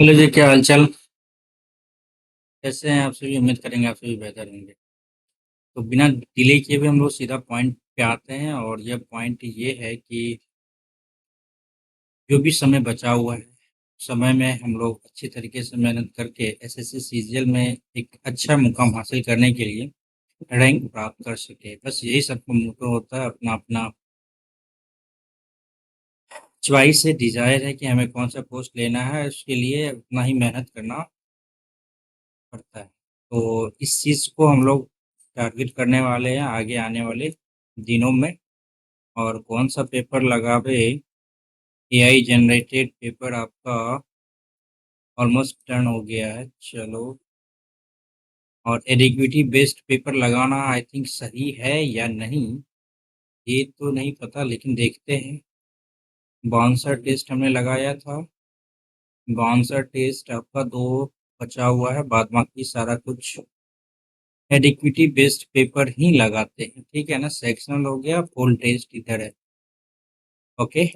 Hello जी, क्या हालचाल। कैसे हैं आप सभी? उम्मीद करेंगे आप सभी बेहतर होंगे। तो बिना डिले किए हुए हम लोग सीधा पॉइंट पे आते हैं और यह पॉइंट ये है कि जो भी समय बचा हुआ है, समय में हम लोग अच्छी तरीके से मेहनत करके एसएससी सीजीएल में एक अच्छा मुकाम हासिल करने के लिए रैंक प्राप्त कर सके। बस यही सबका मोटो होता है। अपना अपना चॉइस है, डिजायर है कि हमें कौन सा पोस्ट लेना है, उसके लिए उतना ही मेहनत करना पड़ता है। तो इस चीज़ को हम लोग टारगेट करने वाले हैं आगे आने वाले दिनों में। और कौन सा पेपर लगावे, एआई जनरेटेड पेपर आपका ऑलमोस्ट टर्न हो गया है। चलो, और एडिक्विटी बेस्ड पेपर लगाना आई थिंक सही है या नहीं, ये तो नहीं पता, लेकिन देखते हैं। बाउंसर टेस्ट हमने लगाया था। बाउंसर टेस्ट आपका दो बचा हुआ है, बाद बाकी सारा कुछ एडिक्विटी बेस्ड पेपर ही लगाते हैं। ठीक है ना, सेक्शनल हो गया, फुल टेस्ट इधर है। ओके,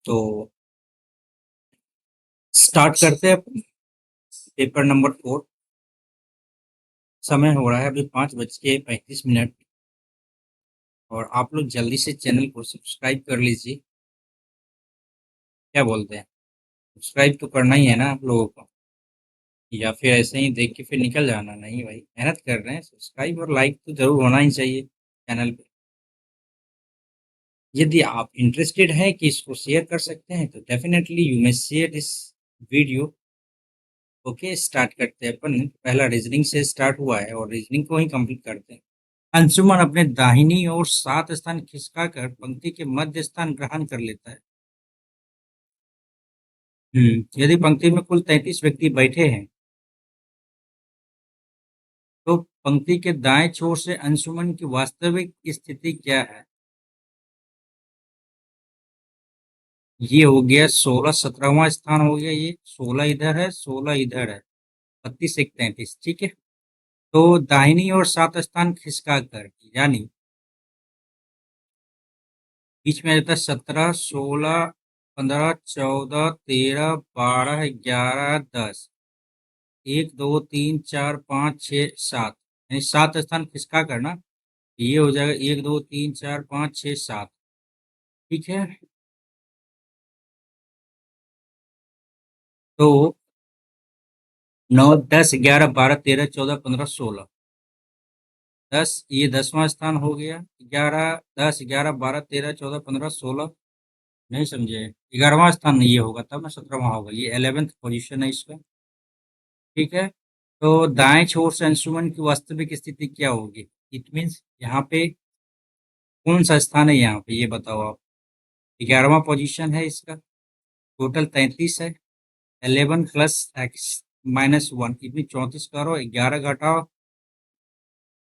तो स्टार्ट करते हैं पेपर नंबर 4। समय हो रहा है अभी 5:35। और आप लोग जल्दी से चैनल को सब्सक्राइब कर लीजिए। क्या बोलते हैं? सब्सक्राइब तो करना ही है ना आप लोगों को, या फिर ऐसे ही देख के फिर निकल जाना? नहीं भाई, मेहनत कर रहे हैं, सब्सक्राइब और लाइक तो जरूर होना ही चाहिए चैनल पे। यदि आप इंटरेस्टेड हैं कि इसको शेयर कर सकते हैं तो definitely you may share this video. Okay, start करते हैं। अपन पहला रीजनिंग से स्टार्ट हुआ है और रीजनिंग को ही कंप्लीट करते हैं। अंशुमन अपने दाहिनी ओर 7 स्थान खिसकाकर पंक्ति के मध्य स्थान ग्रहण कर लेता है। यदि पंक्ति में कुल 33 व्यक्ति बैठे हैं तो पंक्ति के दाएं छोर से अंशुमन की वास्तविक स्थिति क्या है? ये हो गया 16, 17वां स्थान हो गया। ये 16 इधर है, 16 इधर है, 32, 1, 33। ठीक है, तो दाहिनी ओर 7 स्थान खिसका कर, यानी बीच में रहता है 17, 16, 15, 14, 13, 12, 11, 10। 1, 2, 3, 4, 5, 6, 7, यानी 7 स्थान खिसका करना। ये हो जाएगा 1, 2, 3, 4, 5, 6, 7। ठीक है, तो 9, 10, 11, 12, 13, 14, 15, 16, 10, ये 10वां स्थान हो गया। 11, 10, 11, 12, 13, 14, 15, 16। नहीं समझे? 11वां स्थान ये होगा तब ना 17वां होगा। ये 11th पोजीशन है इसका। ठीक है, तो दाएं छोर से अंशुमन की वास्तविक स्थिति क्या होगी? इट मीन्स यहाँ पे कौन सा स्थान है? यहाँ पे ये बताओ आप। 11वां पोजीशन है इसका। टोटल 33 है। 11 प्लस एक्स माइनस 1, इतनी 34 करो, 11 घटाओ,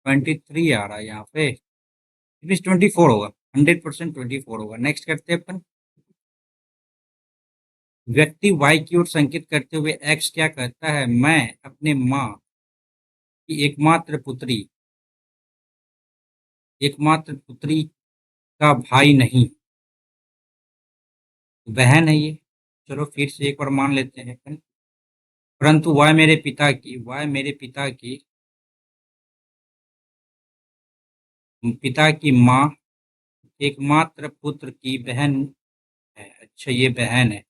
23 आ रहा है यहाँ पे। इट मीन्स 24 होगा, 100% 24 होगा। नेक्स्ट करते हैं अपन। व्यक्ति वाई की ओर संकेत करते हुए एक्स क्या कहता है? मैं अपने माँ की एकमात्र पुत्री का भाई नहीं, बहन है ये। चलो फिर से एक बार मान लेते हैं अपन। परंतु वह मेरे पिता की माँ एकमात्र पुत्र की बहन है। अच्छा, ये बहन है।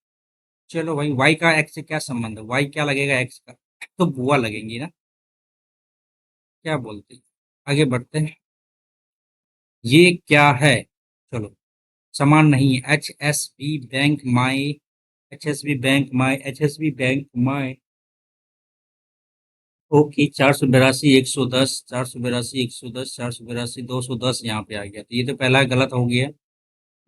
चलो भाई, वाई का एक्स से क्या संबंध है? वाई क्या लगेगा एक्स का? तो बुआ लगेंगी ना। क्या बोलते हैं? आगे बढ़ते हैं। ये क्या है? चलो, समान नहीं है। H S B bank my okay. 482, 110, 482, 110, 482, 210 यहाँ पे आ गया, तो ये तो पहला गलत हो गया।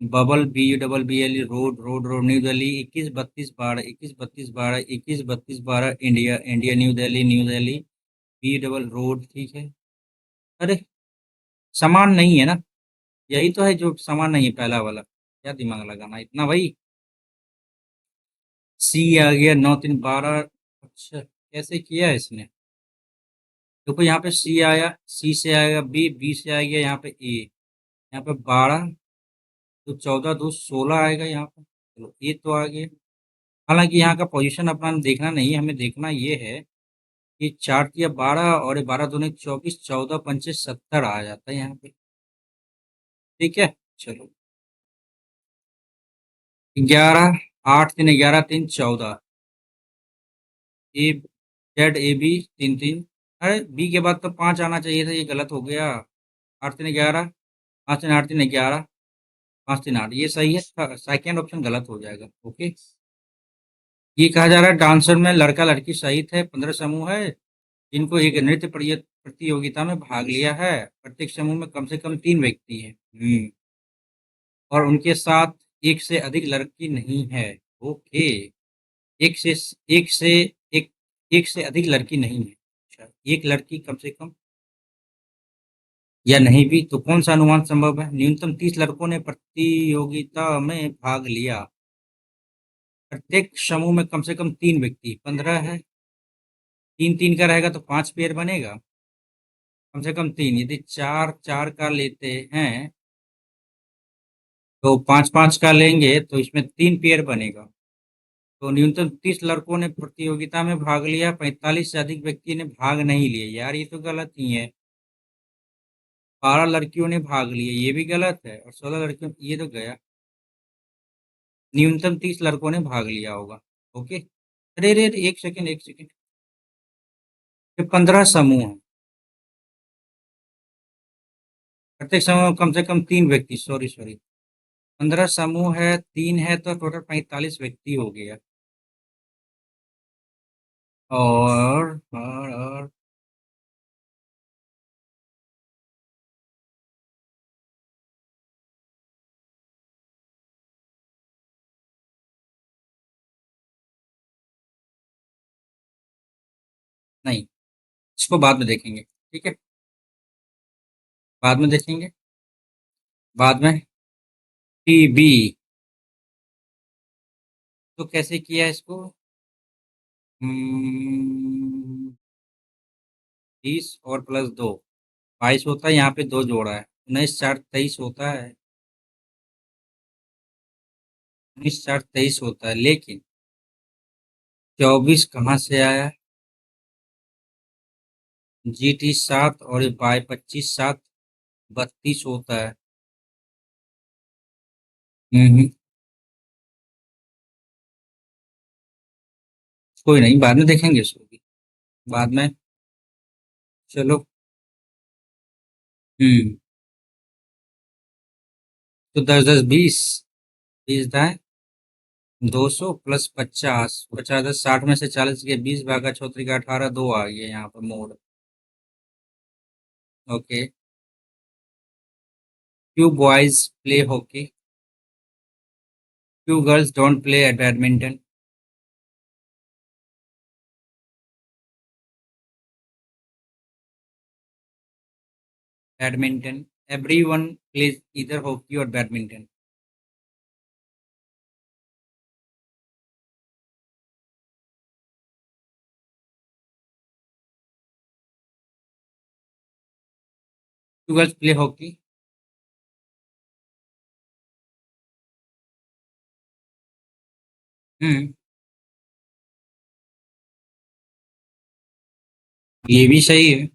Bubble BULL road, road new Delhi 21, 32, 12, 21, 32, 12, 21, 32, 12 India, India new Delhi B double road. ठीक है, अरे समान नहीं है ना। यही तो है जो समान नहीं है, पहला वाला। क्या दिमाग लगाना इतना भाई। सी आ गया 9, 3, 12। अच्छा, कैसे किया है इसने? देखो यहाँ पे सी आया, सी से आएगा बी से आ गया यहाँ पे ए, यहाँ पे 12, तो 14, 2, 16 आएगा यहाँ पे। चलो, ए तो आ गया। हालाँकि यहाँ का पोज़ीशन अपना देखना नहीं है, हमें देखना ये है कि 4 तिया 12 और ये 12 दूनी 24, 14 पंचे 70 आ जाता है यहाँ पे। ठीक है? चलो 11, 8 3 11 3 14। A Z A B 3-3। अरे बी के बाद तो 5 आना चाहिए था, ये गलत हो गया। 8 3 11, 5 3 8 3 11, 5 3 8 ये सही है। सेकंड ऑप्शन गलत हो जाएगा। ओके। ये कहा जा रहा है डांसर में लड़का लड़की सहित है 15 समूह है, जिनको एक नृत्य प्रतियोगिता में भाग लिया है। प्रत्येक समूह में कम से कम 3 व्यक्ति हैं। और उनके साथ एक से अधिक लड़की नहीं है। ओके। एक से एक से एक एक से अधिक लड़की नहीं है। अच्छा, एक लड़की कम से कम या नहीं भी, तो कौन सा अनुमान संभव है? न्यूनतम 30 लड़कों ने प्रतियोगिता में भाग लिया। प्रत्येक समूह में कम से कम 3 व्यक्ति, 15 है। 3-3 का रहेगा तो 5 पेयर बनेगा। कम से कम 3, यदि 4-4 का लेते हैं तो 5-5 का लेंगे तो इसमें 3 पेयर बनेगा। तो न्यूनतम 30 लड़कों ने प्रतियोगिता में भाग लिया, 45 से अधिक व्यक्ति ने भाग नहीं लिए। यार ये तो गलत ही है। 12 लड़कियों ने भाग लिए, ये भी गलत है। और 16 लड़कियों, ये तो गया। न्यूनतम 30 लड़कों ने भाग लिया होगा। ओके। अरे रे रे, एक सेकंड एक सेकंड। ये 15 समूह है। प्रत्येक समूह में कम से कम 3 व्यक्ति, सॉरी सॉरी। 15 समूह है, 3 है तो टोटल 45 व्यक्ति हो गया। और नहीं, इसको बाद में देखेंगे। ठीक है, बाद में देखेंगे। बाद में टीबी। तो कैसे किया इसको? 30 और प्लस 2 22 होता है। यहाँ पे 2 जोड़ा है। 19 4 23 होता है। 19 4 23 होता है, लेकिन 24 कहाँ से आया? GT 7 और ये बाई 25 7 32 होता है। हम्म। कोई नहीं, बाद में देखेंगे इसको भी। बाद में। चलो। हम्म। तो 10 10 20, 20 दाएं 200 प्लस 50, 50 10 60 में से 40 के 20 भागा 34 का 18, 2 आ गया यहाँ पर मोड़। ओके। क्यों बॉयज प्ले हॉकी? क्यों girls don't play at badminton? Badminton. Everyone plays इधर हॉकी और बैडमिंटन। क्यों गर्ल्स प्ले हॉकी? हम्म। ये भी सही है।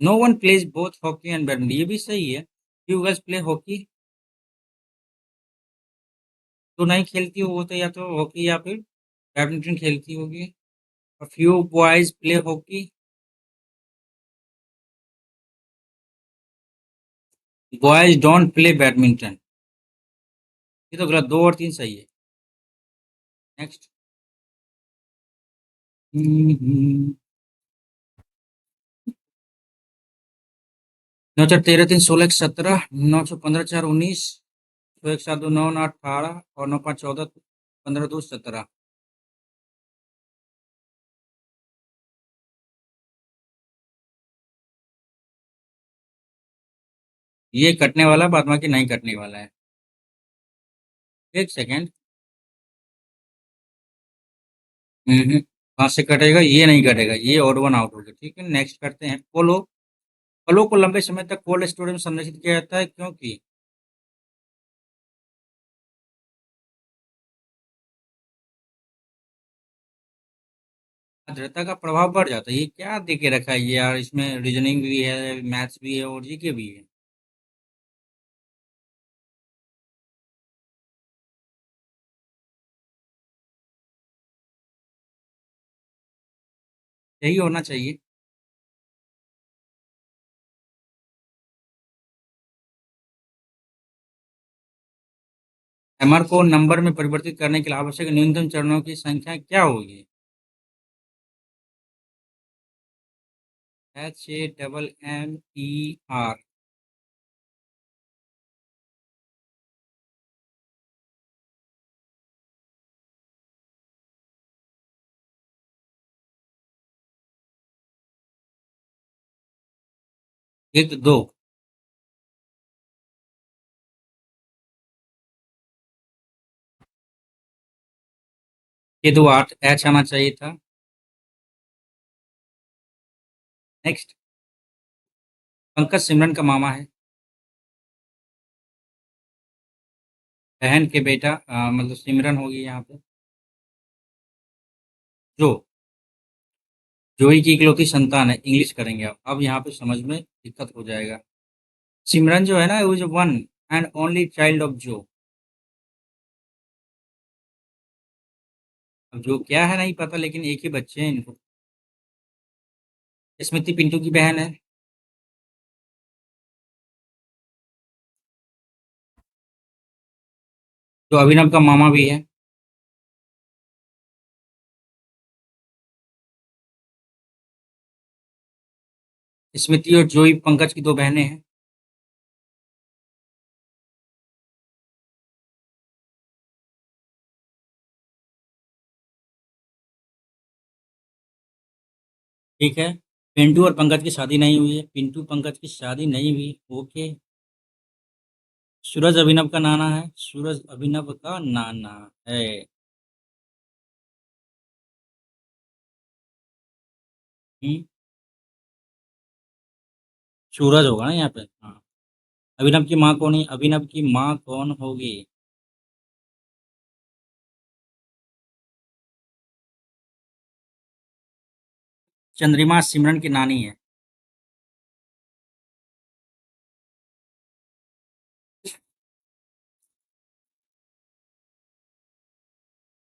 No one plays both hockey and badminton, ये भी सही है। क्यों गर्ल्स प्ले हॉकी? तो नहीं खेलती हो वो, तो या तो हॉकी या फिर बैडमिंटन खेलती होगी। और few boys play hockey. Boys don't play badminton. ये तो गलत, 2 और 3 सही है। नेक्स्ट। 9 4 13 3 16 1 17, 9 15 4 19, 2 1 7 2 9 9 18 और 9 5 14, 15 2 17। ये कटने वाला, बाद बाकी नहीं कटने वाला है। एक सेकेंड। कहाँ से कटेगा? ये नहीं कटेगा, ये ऑड वन आउट हो गया। ठीक है, नेक्स्ट करते हैं। पोलो। फलों को लंबे समय तक कोल्ड स्टोरेज में संरक्षित किया जाता है, क्योंकि आर्द्रता का प्रभाव बढ़ जाता है। ये क्या दे के रखा है ये यार? इसमें रीजनिंग भी है, मैथ्स भी है और जीके भी है। यही होना चाहिए। एमआर को नंबर में परिवर्तित करने के लिए आवश्यक न्यूनतम चरणों की संख्या क्या होगी? HAMMER। एक दो। ये दो आठ, एच आना चाहिए था। नेक्स्ट। पंकज सिमरन का मामा है। बहन के बेटा, मतलब सिमरन होगी यहाँ पे। जो जोई की इकलौती संतान है, इंग्लिश करेंगे आप। अब यहाँ पे समझ में दिक्कत हो जाएगा। सिमरन जो है ना, वो जो one and only child of जो। अब जो क्या है नहीं पता, लेकिन एक ही बच्चे हैं इनको। स्मृति पिंटू की बहन है। जो अभिनव का मामा भी है। स्मृति और जोई पंकज की दो बहनें हैं। ठीक है। पिंटू और पंकज की शादी नहीं हुई है। पिंटू पंकज की शादी नहीं हुई। ओके। सूरज अभिनव का नाना है। सूरज अभिनव का नाना है। हम्म, सूरज होगा ना यहाँ पे। हाँ। अभिनव की माँ कौन है? अभिनव की माँ कौन होगी? चंद्रिमा सिमरन की नानी है।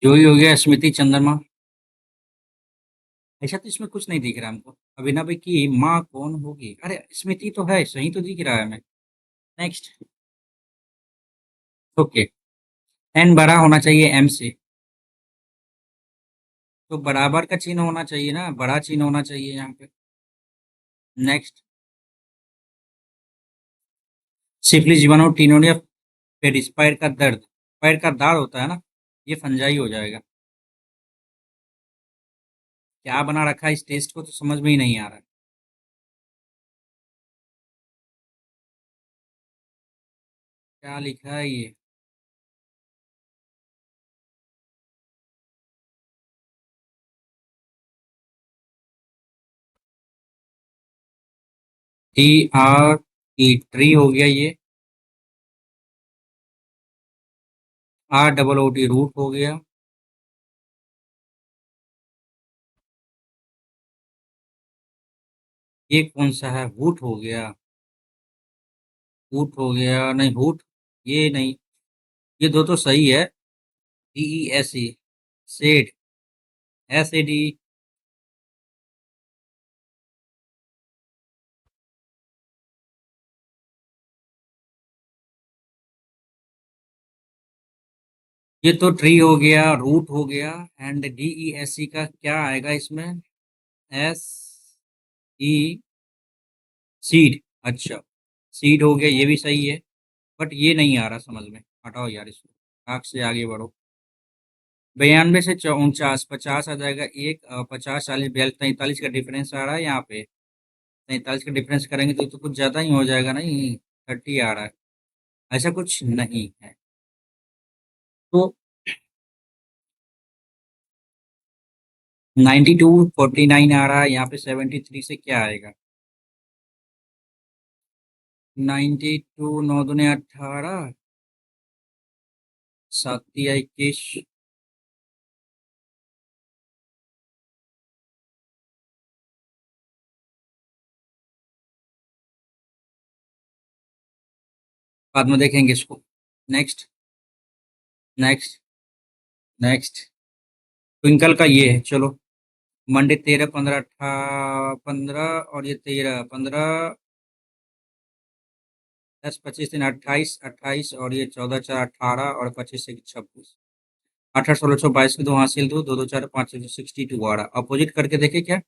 जोई हो गया स्मृति चंद्रमा। ऐसा तो इसमें कुछ नहीं दिख रहा हमको। अभिनव की माँ कौन होगी? अरे स्मृति तो है, सही तो दिख रहा है हमें। नेक्स्ट। ओके। एन बड़ा होना चाहिए एम से। तो बराबर का चिन्ह होना चाहिए ना, बड़ा चिन्ह होना चाहिए यहाँ पे। नेक्स्ट। सिफिलिस जीवाणु टिनोनिया पेडिस, पैर का दर्द। पैर का दाढ़ होता है ना, ये फंजाई हो जाएगा। क्या बना रखा है इस टेस्ट को, तो समझ में ही नहीं आ रहा है। क्या लिखा है ये? TR ट्री हो गया ये। ROOT रूट हो गया। ये कौन सा है? हुट हो गया। हुट हो गया, नहीं हुट। ये नहीं। ये दो तो सही है। DESE। सेड। SAD। ये तो ट्री हो गया, रूट हो गया। एंड DESE का क्या आएगा इसमें? SE। सीड। अच्छा। सीड हो गया, ये भी सही है। बट ये नहीं आ रहा समझ में। हटाओ यार इसको, आग से आगे बढ़ो। 92 से 49, 50 आ जाएगा एक। 50, 40, 42, 43 का डिफरेंस आ रहा है यहाँ पे। 43 का डिफरेंस करेंगे तो कुछ ज़्यादा ही हो जाएगा नहीं। 30 आ रहा है। ऐसा कुछ नहीं है। तो 92 49 आ रहा है, यहाँ पे 73 से क्या आएगा? 92 9 दूने 18, 7 या 21, बाद में देखेंगे इसको। Next, next, next. ट्विंकल का ये है, चलो। मंडे 13 15 15 और ये 13 15, 10 25 दिन 28 28 और ये 14 4 18 और 25 से 26, 18 16 6 22 के दो हासिल, दो दो दो 4 5 62 आ रहा। अपोजिट करके देखे क्या?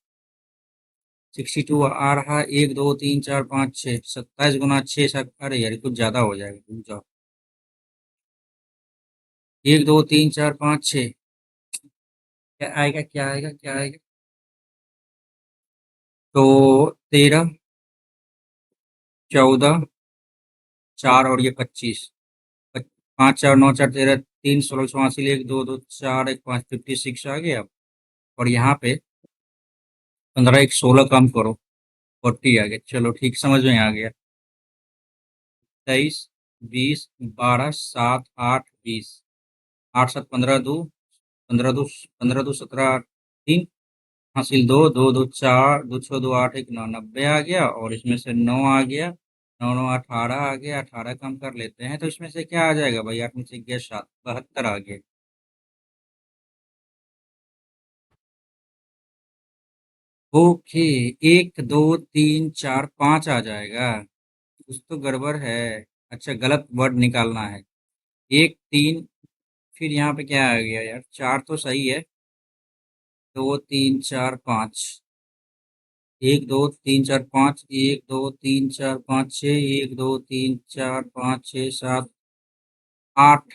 62 आ रहा। 1 2 3 4 5 6, 27 गुना 6 7, अरे यार कुछ ज्यादा हो जाएगा, रुक जाओ। 1 2 3 4 5 6, क्या आएगा, क्या आएगा, क्या आएगा? तो 13 14 4 और ये 25, 5 4 9 4 13 3 16 84, 1 2 2 4 1 5 56 आ गया। और यहाँ पे 15 1 16 कम करो, 40 आ गया। चलो ठीक, समझ में आ गया। 23 20 12 7 8 20, 8 7 15 2 15 2 15 2 17 3 हासिल, दो दो दो 4 2 6 2 8 1 9, 90 आ गया। और इसमें से 9 आ गया, 9 9 18 आ गया। 18 कम कर लेते हैं, तो इसमें से क्या आ जाएगा भाई? 8 में से गया 7, 72 आ गया। ओके, 1 2 3 4 5 आ जाएगा। कुछ तो गड़बड़ है। अच्छा, गलत वर्ड निकालना है। 1 3, फिर यहाँ पे क्या आ गया यार? 4 तो सही है। 2 3 4 5, 1 2 3 4 5, 1 2 3 4 5 6, 1 2 3 4 5 6 7 8,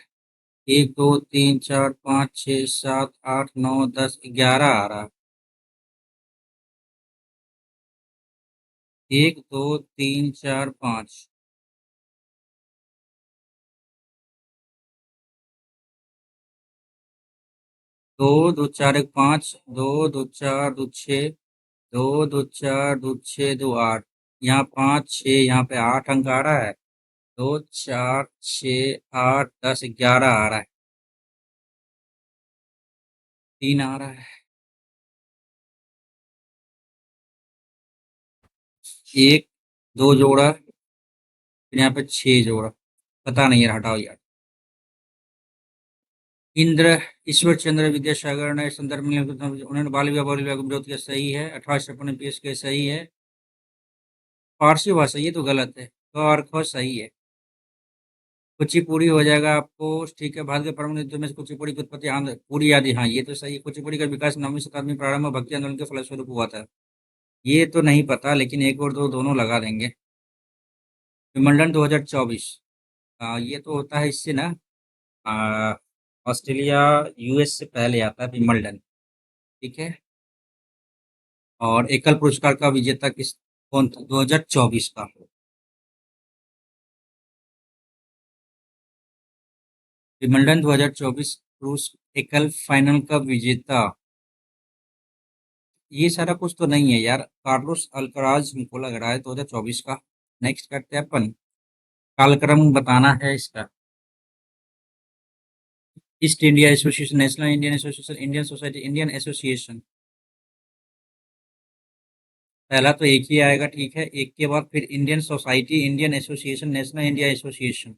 1 2 3 4 5 6 7 8 9 10 11 आ रहा। 1 2 3 4 5, 2 2 4 1 5, 2 2 4 2 6, 2 2 4 2 6 2 8, यहाँ 5 6, यहाँ पे 8 अंक आ रहा है। 2 4 6 8 10 11 आ रहा है। 3 आ रहा है। 1 2 जोड़ा, फिर यहाँ पे 6 जोड़ा। पता नहीं यार, हटाओ यार। इंद्र ईश्वर चंद्र विद्यासागर ने संदर्भ में उन्होंने बाल विवाह का विरोध किया, सही है। 1856 पीएस के, सही है। फारसी भाषा, ये तो गलत है। तो और ख सही है। कुचिपुड़ी हो जाएगा आपको। ठीक है, भारत के परम युद्ध में कुचिपुड़ी की उत्पत्ति आंध्र पूरी आदि, हाँ ये तो सही है। कुचिपुड़ी का विकास 9वीं शताब्दी में प्रारंभ में भक्ति आंदोलन के फलस्वरूप हुआ था। ये तो नहीं पता, लेकिन एक और दो दोनों लगा देंगे। विंबलडन 2024, ये तो होता है इससे ना, आ, ऑस्ट्रेलिया यूएस से पहले आता है विंबलडन। ठीक है। और एकल पुरस्कार का विजेता किस कौन था 2024 का? विंबलडन 2024 पुरुष एकल फाइनल का विजेता, ये सारा कुछ तो नहीं है यार। कार्लोस अल्कराज हमको लग रहा है 2024 का। नेक्स्ट करते हैं अपन। कालक्रम बताना है इसका। East India association, national Indian association, Indian society, Indian association. पहला तो एक ही आएगा, ठीक है। एक के बाद फिर Indian society, Indian association, national India association.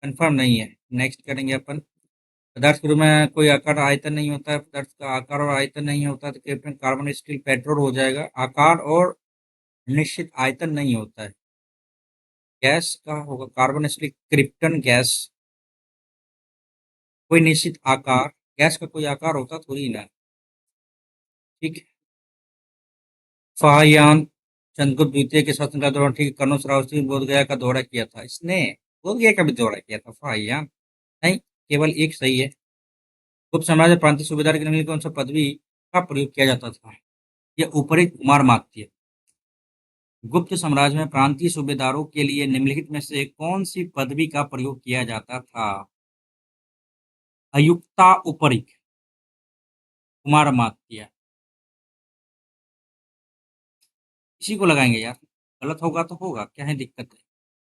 Confirm नहीं है। नेक्स्ट करेंगे अपन। पदार्थ के रूप में कोई आकार आयतन नहीं होता है। पदार्थ का आकार और आयतन नहीं होता है, तो कैप्टन कार्बन स्टील पेट्रोल हो जाएगा। आकार और निश्चित आयतन नहीं होता है। गैस का होगा कार्बन स्टील क्रिप्टन गैस। कोई निश्चित आकार, गैस का कोई आकार होता थोड़ी ना। ठीक है। फाहियान चंद्रगुप्त द्वितीय के शासन का दौरान, ठीक, कर्नल श्रावस्ती बोध गया का दौरा किया था इसने। बोध गया का भी दौरा किया था फाहियान। नहीं, केवल एक सही है। गुप्त साम्राज्य प्रांतीय सूबेदार के निम्नलिखित कौन सा पदवी का प्रयोग किया जाता था? यह ऊपरी कुमार मात्य। गुप्त साम्राज्य में प्रांतीय सूबेदारों के लिए निम्नलिखित में से कौन सी पदवी का प्रयोग किया जाता था? अयुक्ता उपरिक, कुमारमात्य। इसी को लगाएँगे यार, गलत होगा तो होगा, क्या है दिक्कत है।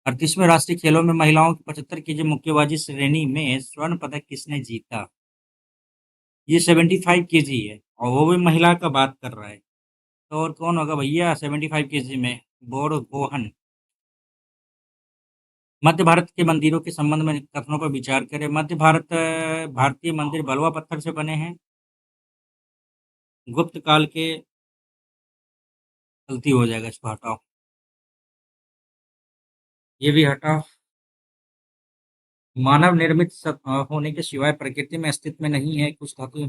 38वें राष्ट्रीय खेलों में महिलाओं की 75 केजी मुक्केबाजी श्रेणी में स्वर्ण पदक किसने जीता? ये 75 केजी है और वो भी महिला का बात कर रहा है। तो और कौन होगा भैया 75 केजी में? बोरगोहन। मध्य भारत के मंदिरों के संबंध में कथनों पर विचार करें। मध्य भारत भारतीय मंदिर बलुआ पत्थर से बने हैं। गुप्त काल के गलती हो जाएगा, इसको हटाओ। ये भी हटाओ। मानव निर्मित होने के सिवाय प्रकृति में अस्तित्व में नहीं है कुछ धातु।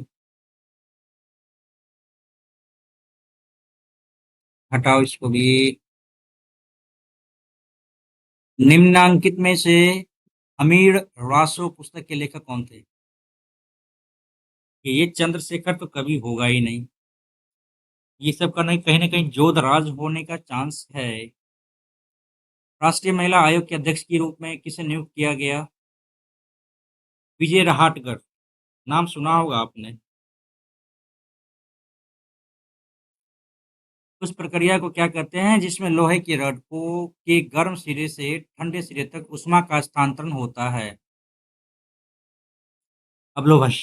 हटाओ इसको भी। निम्नांकित में से अमीर रासो पुस्तक के लेखक कौन थे? कि ये चंद्रशेखर तो कभी होगा ही नहीं। ये सब का नहीं, कहीं ना कहीं जोधराज होने का चांस है। राष्ट्रीय महिला आयोग के अध्यक्ष के रूप में किसे नियुक्त किया गया? विजय रहाटकर। नाम सुना होगा आपने। उस प्रक्रिया को क्या कहते हैं जिसमें लोहे की रड को के गर्म सिरे से ठंडे सिरे तक ऊष्मा का स्थानांतरण होता है? अब लो भाई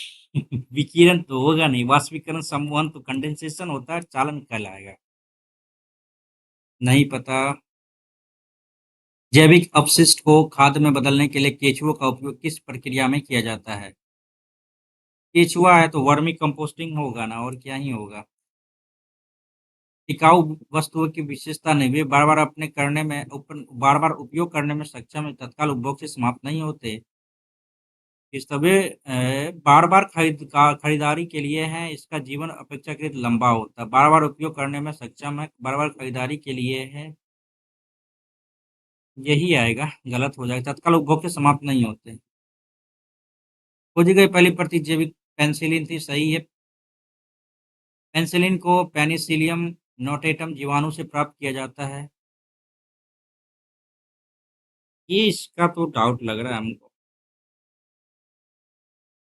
विकिरण तो होगा नहीं, वाष्पीकरण, संवहन तो कंडेंसेशन होता है, चालन कहलाएगा। नहीं पता। जैविक अपशिष्ट को खाद में बदलने के लिए केचुओं का उपयोग किस प्रक्रिया में किया जाता है? केचुआ है तो वर्मी कंपोस्टिंग होगा ना, और क्या ही होगा। टिकाऊ वस्तुओं की विशेषता नहीं, वे बार बार अपने करने में बार बार उपयोग करने में सक्षम है, तत्काल उपभोग से समाप्त नहीं होते। इस तबे बार बार खरीदारी के लिए है, इसका जीवन अपेक्षाकृत लंबा होता है, बार बार उपयोग करने में सक्षम है, बार बार खरीदारी के लिए है। यही आएगा, गलत हो जाएगा, तत्काल उपभोग से समाप्त नहीं होते। खोजी गई पहली प्रतिजैविक पेनिसिलिन थी, सही है। पेनिसिलिन को पेनिसिलियम नोटेटम जीवाणु से प्राप्त किया जाता है। ये इसका तो डाउट लग रहा है हमको।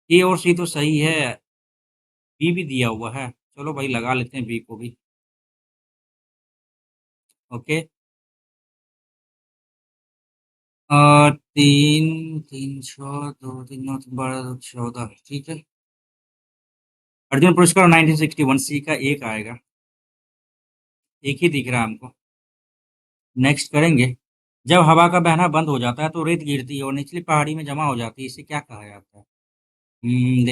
ए और सी तो सही है, बी भी दिया हुआ है। चलो भाई लगा लेते हैं बी को भी। ओके। 3 3 6 2 3 9 12 2 14, ठीक है। अर्जुन पुरस्कार 1961 सी का एक आएगा। एक ही दिख रहा है हमको। नेक्स्ट करेंगे। जब हवा का बहना बंद हो जाता है तो रेत गिरती है और निचली पहाड़ी में जमा हो जाती है, इसे क्या कहा जाता है?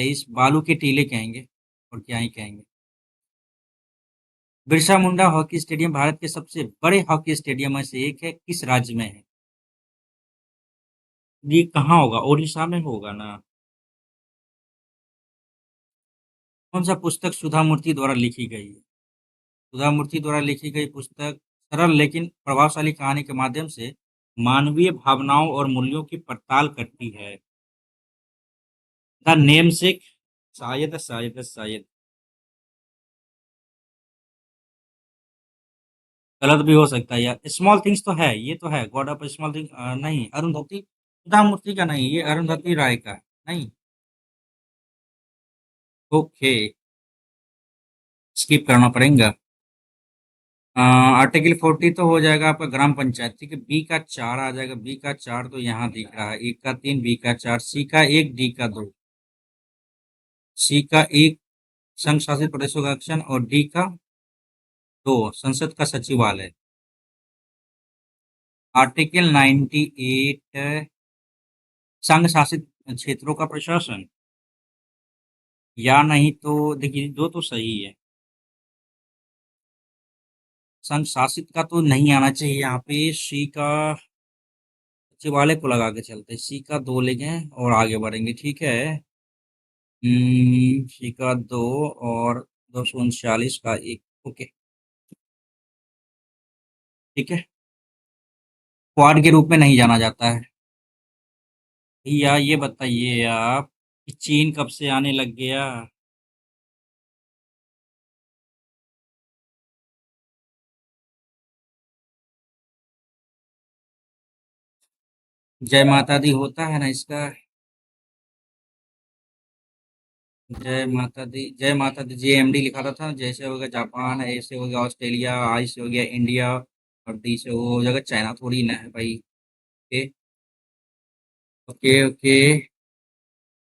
इस बालू के टीले कहेंगे, और क्या ही कहेंगे। बिरसा मुंडा हॉकी स्टेडियम भारत के सबसे बड़े हॉकी स्टेडियम में से एक है, किस राज्य में है? ये कहाँ होगा, उड़ीसा में होगा ना। कौन सा पुस्तक सुधा मूर्ति द्वारा लिखी गई है? सुधा मूर्ति द्वारा लिखी गई पुस्तक सरल लेकिन प्रभावशाली कहानी के माध्यम से मानवीय भावनाओं और मूल्यों की पड़ताल करती है। The namesake. शायद शायद शायद गलत भी हो सकता है यार, स्मॉल थिंग्स तो है, ये तो है, गॉड ऑफ स्मॉल थिंग। नहीं, अरुंधति सुधा मूर्ति का नहीं, ये अरुंधति राय का है। नहीं। ओके, स्किप करना पड़ेगा। आर्टिकल 40 तो हो जाएगा आपका ग्राम पंचायत, ठीक है। बी का 4 आ जाएगा, बी का 4 तो यहाँ दिख रहा है, एक का 3, बी का 4, सी का 1, डी का 2। सी का 1 संघ शासित प्रदेशों का गठन और डी का 2 संसद का सचिवालय। आर्टिकल 98 संघ शासित क्षेत्रों का प्रशासन, या नहीं तो देखिए दो तो सही है। संघ शासित का तो नहीं आना चाहिए यहाँ पे, सी का सचिवालय को लगा के चलते, सी का 2 लेंगे और आगे बढ़ेंगे, ठीक है। सी का 2 और 239 का 1। ओके, ठीक है। क्वाड के रूप में नहीं जाना जाता है। भैया ये बताइए आप कि चीन कब से आने लग गया? जय माता दी होता है ना इसका। जय माता दी जेएमडी लिखा था, जैसे हो गया जापान, ए से हो गया ऑस्ट्रेलिया, आई से हो गया इंडिया, और डी से वो हो जाएगा चाइना, थोड़ी ना है भाई। Okay okay okay.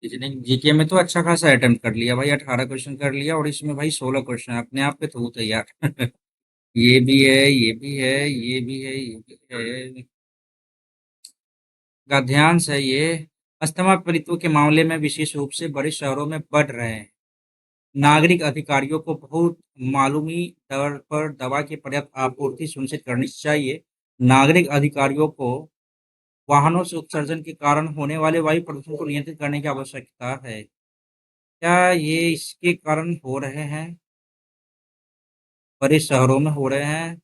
Reasoning GK में तो अच्छा खासा अटेम्प्ट कर लिया भाई, 18 क्वेश्चन कर लिया, और इसमें भाई 16 क्वेश्चन, अपने आप पे तो यार। ये भी है, ये भी है, ये भी है, ये भी है। गद्यांश है ये। अस्थमा पीड़ितों के मामले में विशेष रूप से बड़े शहरों में बढ़ रहे हैं। नागरिक अधिकारियों को बहुत मामूली दर पर दवा की पर्याप्त आपूर्ति सुनिश्चित करनी चाहिए। नागरिक अधिकारियों को वाहनों से उत्सर्जन के कारण होने वाले वायु प्रदूषण को नियंत्रित करने की आवश्यकता है। क्या ये इसके कारण हो रहे हैं? बड़े शहरों में हो रहे हैं।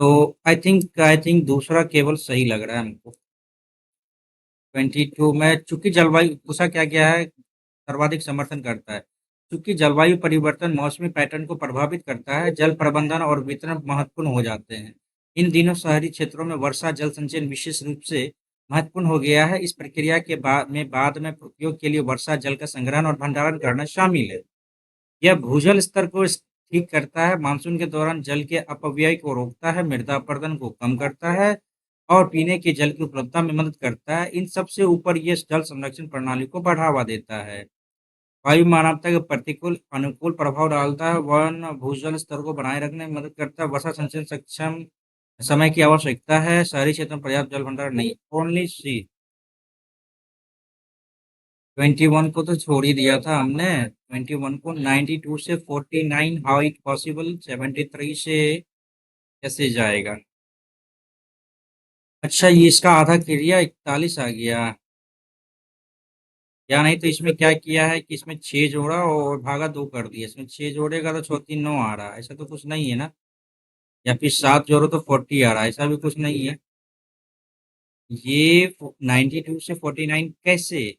तो आई थिंक दूसरा केवल सही लग रहा है हमको। 22 में चूंकि जलवायु पूछा क्या गया है, सर्वाधिक समर्थन करता है। चूंकि जलवायु परिवर्तन मौसमी पैटर्न को प्रभावित करता है, जल प्रबंधन और वितरण महत्वपूर्ण हो जाते हैं। इन दिनों शहरी क्षेत्रों में वर्षा जल संचयन विशेष रूप से महत्वपूर्ण हो गया है। इस प्रक्रिया के बाद में उपयोग के लिए वर्षा जल का संग्रहण और भंडारण करना शामिल है। यह भूजल स्तर को ठीक करता है, मानसून के दौरान जल के अपव्यय को रोकता है, मृदा अपरदन को कम करता है, और पीने के जल की उपलब्धता में मदद करता है। इन सबसे ऊपर ये जल संरक्षण प्रणाली को बढ़ावा देता है। वायु मानवता के प्रतिकूल अनुकूल प्रभाव डालता है, वन भूजल स्तर को बनाए रखने में मदद करता है, वर्षा संचयन सक्षम समय की आवश्यकता है, शहरी क्षेत्र में पर्याप्त जल भंडार नहीं। ओनली सी 21 को तो छोड़ ही दिया था हमने। 21 को 92 से 49, हाउ इट पॉसिबल? 73 से कैसे जाएगा? अच्छा, ये इसका आधा क्रिया 41 आ गया। या नहीं तो इसमें क्या किया है कि इसमें 6 जोड़ा और भागा 2 कर दिया। इसमें 6 जोड़ेगा तो 6×3=9 आ रहा है, ऐसा तो कुछ नहीं है ना? या फिर 7 जोड़ो तो 40 आ रहा है, ऐसा भी कुछ नहीं है। ये 92 से 49 कैसे?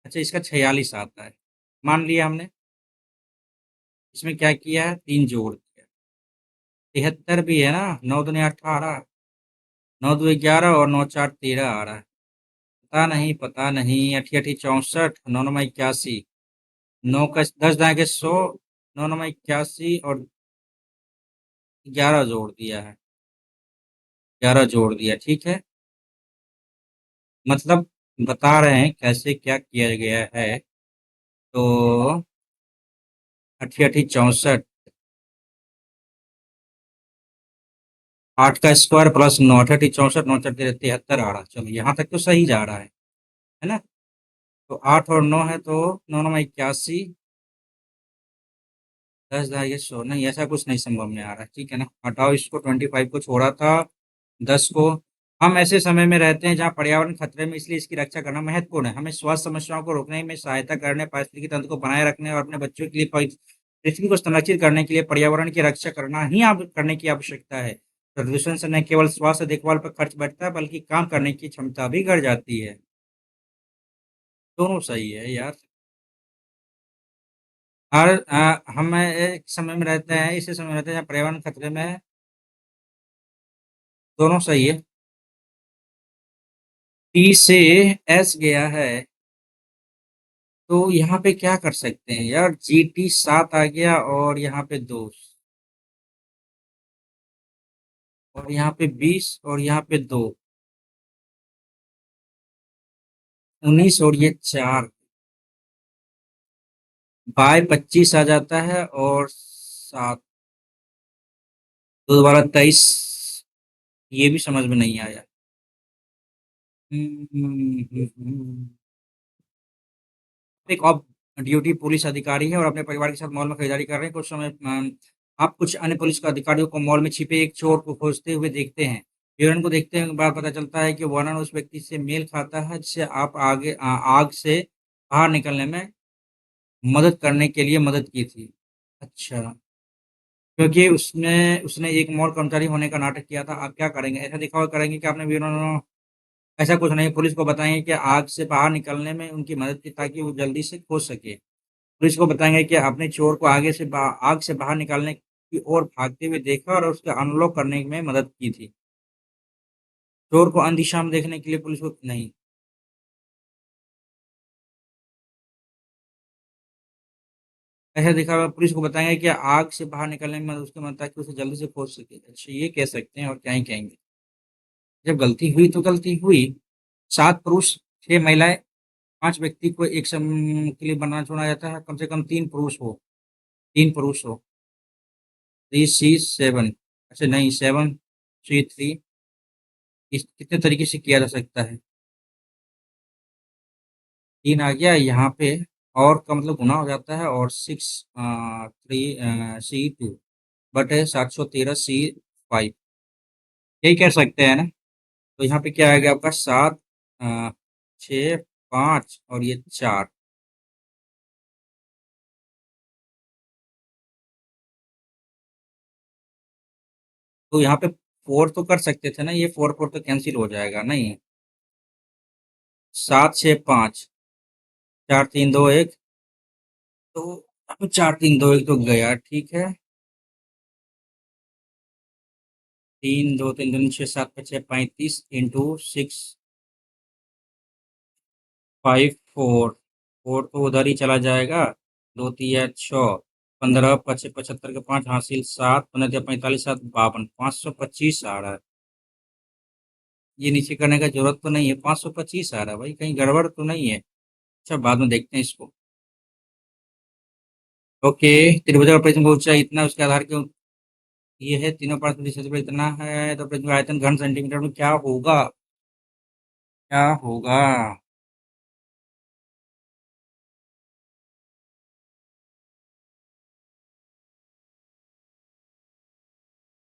अच्छा, इसका 46 आता है, मान लिया हमने। इसमें क्या किया है, 3 जोड़ दिया। 73 भी है ना, 9×2=18, 9×2=11 और 9×4=13 आ रहा है। पता नहीं, पता नहीं। 88 64, 9×9=81, 10×10=100, 9×9=81, और 11 जोड़ दिया है। 11 जोड़ दिया, ठीक है। मतलब बता रहे हैं कैसे क्या किया गया है। तो 88 64, 8 का स्क्वायर प्लस 9, 88 64, 9×4=73 आ रहा है। चलो, यहाँ तक तो सही जा रहा है ना? तो 8 और 9 है तो 9×9=81, 10×10=100, नहीं ऐसा कुछ नहीं समझ में आ रहा है, ठीक है ना? हटाओ इसको, 25 को छोड़ा था, 10 को। हम ऐसे समय में रहते हैं जहाँ पर्यावरण खतरे में, इसलिए इसकी रक्षा करना महत्वपूर्ण है। हमें स्वास्थ्य समस्याओं को रोकने में सहायता करने, पारिस्थितिकी तंत्र को बनाए रखने और अपने बच्चों के लिए पृथ्वी को संरक्षित करने के लिए पर्यावरण की रक्षा करने की आवश्यकता है। प्रदूषण से न केवल स्वास्थ्य देखभाल पर खर्च बढ़ता है, बल्कि काम करने की क्षमता भी घट जाती है। दोनों सही है यार। और हम एक समय में रहते हैं, इसी समय में रहते हैं जहाँ पर्यावरण खतरे में है। दोनों सही है। टी से एस गया है, तो यहाँ पे क्या कर सकते हैं यार? GT 7 आ गया, और यहाँ पे 2, और यहाँ पे 20, और यहाँ पे 2, 19, और ये 4 बाय 25 आ जाता है, और 7, 2×12=23। ये भी समझ में नहीं आया। एक ऑफ ड्यूटी पुलिस अधिकारी है और अपने परिवार के साथ मॉल में खरीदारी कर रहे हैं। कुछ समय आप कुछ अन्य पुलिस अधिकारियों को मॉल में छिपे एक चोर को खोजते हुए देखते हैं। विवरण को देखते हैं बाद पता चलता है कि वर्णन उस व्यक्ति से मेल खाता है जिसे आप आग से बाहर निकलने में मदद करने के लिए मदद की थी। अच्छा, क्योंकि उसने उसने एक मॉल कर्मचारी होने का नाटक किया था। आप क्या करेंगे? ऐसा दिखावा करेंगे कि आपने विवरण? ऐसा कुछ नहीं, पुलिस को बताएंगे कि आग से बाहर निकलने में उनकी मदद की, ताकि वो जल्दी से खोज सके। पुलिस को बताएंगे कि आपने चोर को आग से बाहर निकालने की ओर भागते हुए देखा और उसके अनलॉक करने में मदद की थी। चोर को अंध दिशा में देखने के लिए पुलिस को नहीं। ऐसा दिखा हुआ पुलिस को बताएंगे कि आग से बाहर निकलने में उसकी मदद ताकि उसे जल्दी से खोज सके। अच्छा, ये कह सकते हैं और क्या ही कहेंगे। जब गलती हुई तो गलती हुई। 7 पुरुष, 6 महिलाएं, 5 व्यक्ति को एक सम के लिए बनाना छोड़ा जाता है। कम से कम 3 पुरुष हो, 3 पुरुष हो। 3C7। अच्छा नहीं, 7C3। इस कितने तरीके से किया जा सकता है? 3 आ गया यहाँ पे, और का मतलब गुना हो जाता है, और 6 3 C2 बटे 713 C5, यही कह सकते हैं ना। तो यहाँ पे क्या आएगा आपका? 7, 6, 5 और ये 4। तो यहाँ पे 4 तो कर सकते थे ना, ये 4 तो कैंसिल हो जाएगा नहीं। 7 6 5, 4 3 2 1। तो अब 4 3 2 1 तो गया, ठीक है। 3 2 3 2 6 7 5 6 35 इंटू 6 5 4। 4 तो उधर ही चला जाएगा। 2 3 6 15 25 75 के 5 हासिल 7 15 45 7 52 525 आ रहा है। ये नीचे करने का जरूरत तो नहीं है, 525 आ रहा है भाई, कहीं गड़बड़ तो नहीं है। अच्छा, बाद में देखते हैं इसको। ओके। त्रिभुज का परिसीमा ऊंचाई इतना, उसके आधार के ये है, तीनों पार्श्व विशेष पर इतना है, तो प्रतिबिंब आयतन घन सेंटीमीटर में क्या होगा? क्या होगा?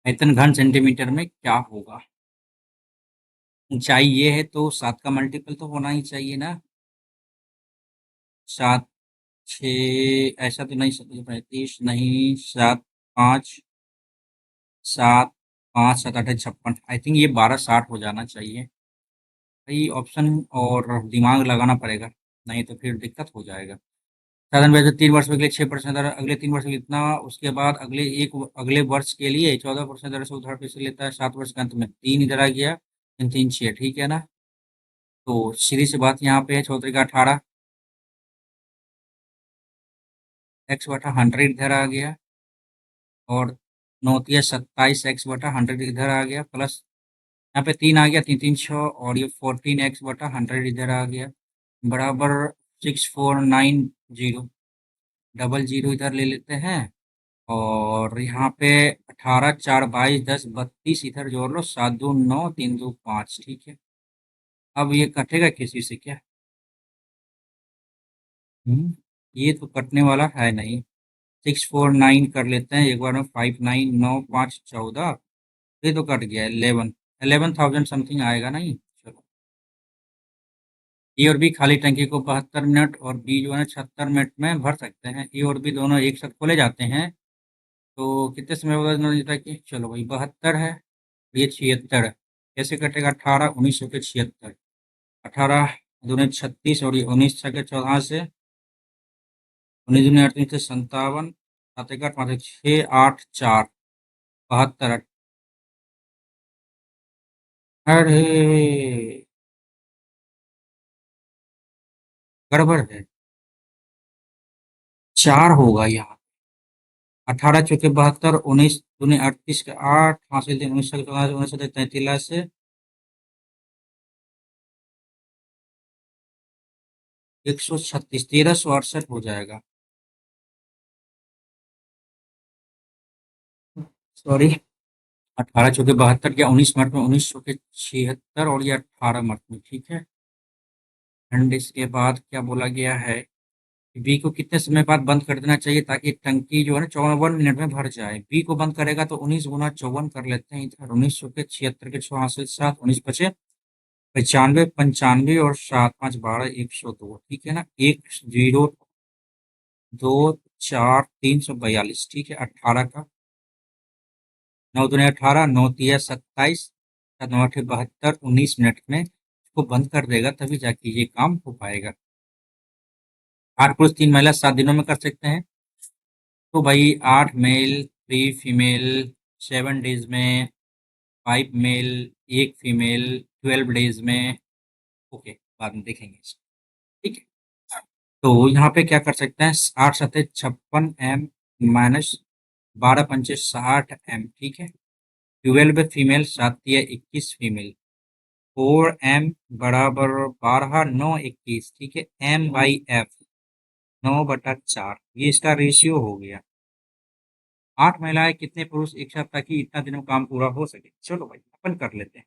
आयतन घन सेंटीमीटर में क्या होगा? ऊंचाई ये है तो 7 का मल्टीपल तो होना ही चाहिए ना। 7 6, ऐसा तो नहीं, 35 नहीं, 7 5 7 5 7 8 56, आई थिंक ये 1260 हो जाना चाहिए। भाई ऑप्शन और दिमाग लगाना पड़ेगा, नहीं तो फिर दिक्कत हो जाएगा। साधन ब्याज 3 वर्ष के लिए 6% दर, अगले 3 वर्ष के लिए इतना, उसके बाद अगले वर्ष के लिए 14% दर से उधार पैसे लेता है। 7 वर्ष के अंत में 3 इधर आ गया, 3 3 6, ठीक है ना। तो सीधी सी बात यहाँ पे है, चौधरी का 18 x/100 इधर आ गया, और 9 × 27 x/100 इधर आ गया, प्लस यहाँ पे 3 आ गया, 3 3 6, और ये 14 x/100 इधर आ गया, बराबर 6490। डबल जीरो इधर ले लेते हैं, और यहाँ पे 18 4 22 10 32 इधर जोड़ लो, 7 2 9 3 2 5, ठीक है। अब ये कटेगा किसी से क्या? ये तो कटने वाला है नहीं। 649 कर लेते हैं एक बार में, 59 9 5 14, ये तो कट गया। 11,000 समथिंग आएगा नहीं, चलो। ए और बी खाली टंकी को 72 मिनट और बी जो है 76 मिनट में भर सकते हैं। ए और बी दोनों एक साथ खोले जाते हैं, तो कितने समय होगा दोनों जीता कि? चलो भाई, 72 है, ये 76 है। कैसे कटेगा? 18 19 के 76, 18 दूनी 36, और ये 19 छके 14 से, 19 दूनी 38 से 57, 7 1 8 5 6 8 4 72। अरे, गड़बड़ है। 4 होगा यहाँ। 18 चौके 72, 19 दूनी 38 के 8 हासिल 3 19 14 19 33 से 136, 1368 हो जाएगा। सॉरी, 18 चौके 72 या 19 मिनट में, 19 चौके 76, और ये 18 मिनट में, ठीक है। एंड इसके बाद क्या बोला गया है? बी को कितने समय बाद बंद कर देना चाहिए ताकि टंकी जो है ना 54 मिनट में भर जाए? बी को बंद करेगा तो 19 × 54 कर लेते हैं इधर, 19 चौके 76 के 6 हासिल 7, 19 पचे 95 95, और 7 5 12 102, ठीक है ना। 1 0 2 4 342, ठीक है। 18 का 9 दूनी 18, 9 तिया 27, 7 9 8 72, 19 मिनट में इसको बंद कर देगा, तभी जाके ये काम हो पाएगा। 8 पुरुष 3 महिला 7 दिनों में कर सकते हैं। तो भाई 8 मेल 3 फीमेल 7 डेज में, 5 मेल 1 फीमेल 12 डेज में। ओके, बाद में देखेंगे इसको, ठीक है। तो यहाँ पे क्या कर सकते हैं, 8×7 = 56 m माइनस 12×5 = 60 m, ठीक है। 12 फीमेल, 7×3 = 21 फीमेल, 4m बराबर 12, 9 21, ठीक है। m/f 9/4, ये इसका रेशियो हो गया। 8 महिलाएं कितने पुरुष एक साथ, ताकि इतना दिनों काम पूरा हो सके। चलो भाई अपन कर लेते हैं।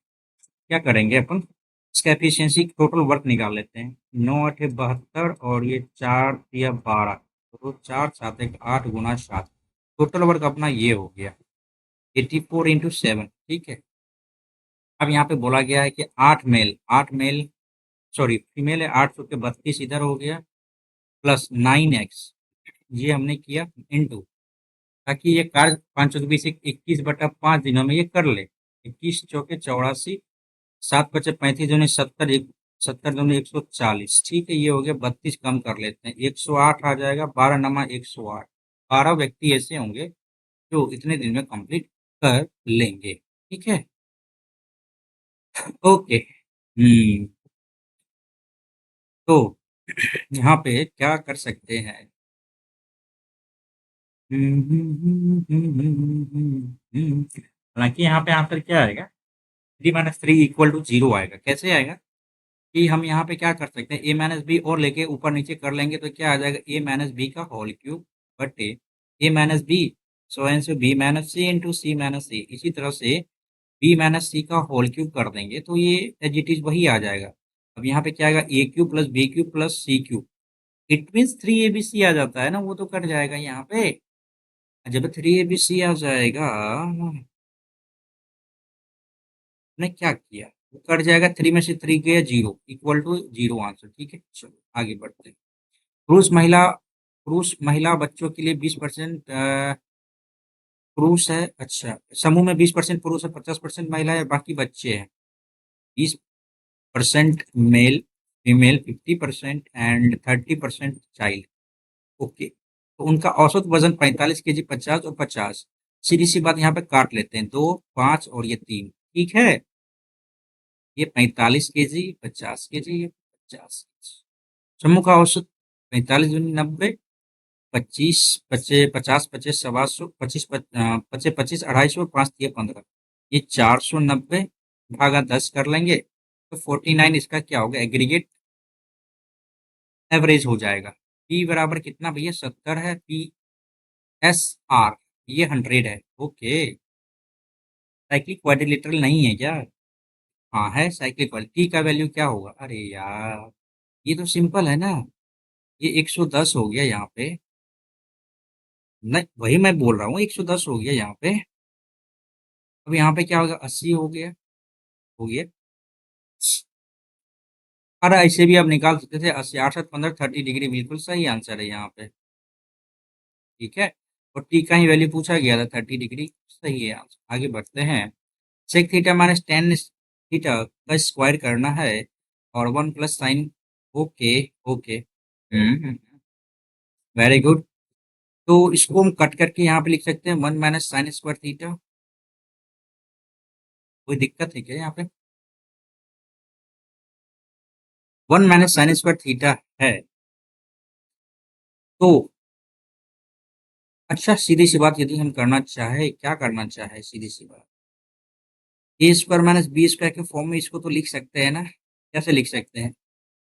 क्या करेंगे अपन, इसका एफिशिएंसी टोटल वर्क निकाल लेते हैं। 9×8 = 72 और ये 4×3 = 12, तो 4×7 = 8 × 7, टोटल वर्क अपना ये हो गया 84×7, ठीक है। अब यहाँ पे बोला गया है कि 8 मेल सॉरी फीमेल है 8, तो 32 इधर हो गया, प्लस 9x, ये हमने किया इंटू, ताकि ये कार्य 5×21 = 21 दिनों में ये कर ले। 21×4 = 84, 7×5 = 70, 70×2 = 140, ठीक है। ये हो गया 32, कम कर लेते हैं 108 आ जाएगा, 12×9 = 108। 12 व्यक्ति ऐसे होंगे जो इतने दिन में कंप्लीट कर लेंगे, ठीक है। ओके। तो यहाँ पे क्या कर सकते हैं, हालांकि यहाँ पे आंसर क्या आएगा, 3 - 3 = 0 आएगा। कैसे आएगा कि हम यहाँ पे क्या कर सकते हैं, a - b और लेके ऊपर नीचे कर लेंगे, तो क्या आ जाएगा, a - b का होल क्यूब बटे a - b, so answer b - c × c - c। इसी तरह से b - c का होल क्यूब कर देंगे, तो ये एज इट इज वही आ जाएगा। अब यहाँ पे क्या आएगा, a³ + b³ + c³, it means 3abc आ जाता है ना, वो तो कट जाएगा यहाँ पे। जब 3abc आ जाएगा, ने क्या किया, वो कट जाएगा, 3 में से 3 गया 0, = 0 आंसर, ठीक है। चलो आगे बढ़ते हैं। पुरुष महिला बच्चों के लिए 20% पुरुष है, अच्छा समूह में 20% पुरुष है, 50% महिला है, बाकी बच्चे हैं। 20% male, female 50% and 30% child. Okay, तो उनका औसत वजन 45 kg, 50 और 50। सीधी सी बात, यहाँ पे काट लेते हैं, 2, 5 और ये 3, ठीक है। ये 45 kg, 50 kg, ये 50 kg। समूह का औसत 45×90, 25, पचे 50, 25, 700, 25, 25, 25, 250, 5×3 = 15, ये 490 भागा 10 कर लेंगे, तो 49 इसका क्या होगा, एग्रीगेट एवरेज हो जाएगा। पी बराबर कितना भैया, 70 है, PSR ये 100 है। ओके, साइक्लिक क्वाड्रिलेटरल नहीं है क्या, हाँ है साइक्लिक क्वाड्रिलेटरल। टी का वैल्यू क्या होगा, अरे यार ये तो सिंपल है ना, ये 110 हो गया यहाँ पे, नहीं वही मैं बोल रहा हूँ, 110 हो गया यहाँ पे। अब यहाँ पे क्या होगा, 80 हो गया। अरे ऐसे भी आप निकाल सकते थे, 80, 8, 7, 15, 30 डिग्री, बिल्कुल सही आंसर है यहाँ पे, ठीक है। और टी का ही वैल्यू पूछा गया था, 30 डिग्री, सही है आंसर। आगे बढ़ते हैं। Sec theta minus tan theta का स्क्वायर करना है, और 1 + sin, okay okay, very good. तो इसको हम कट करके यहाँ पे लिख सकते हैं 1 - sin² थीटा। कोई दिक्कत है क्या यहाँ पे, 1 - sin² थीटा है। तो अच्छा, सीधी सी बात, यदि हम करना चाहे, क्या करना चाहे, सीधी सी बात, a² - b² के फॉर्म में इसको तो लिख सकते हैं ना। कैसे लिख सकते हैं,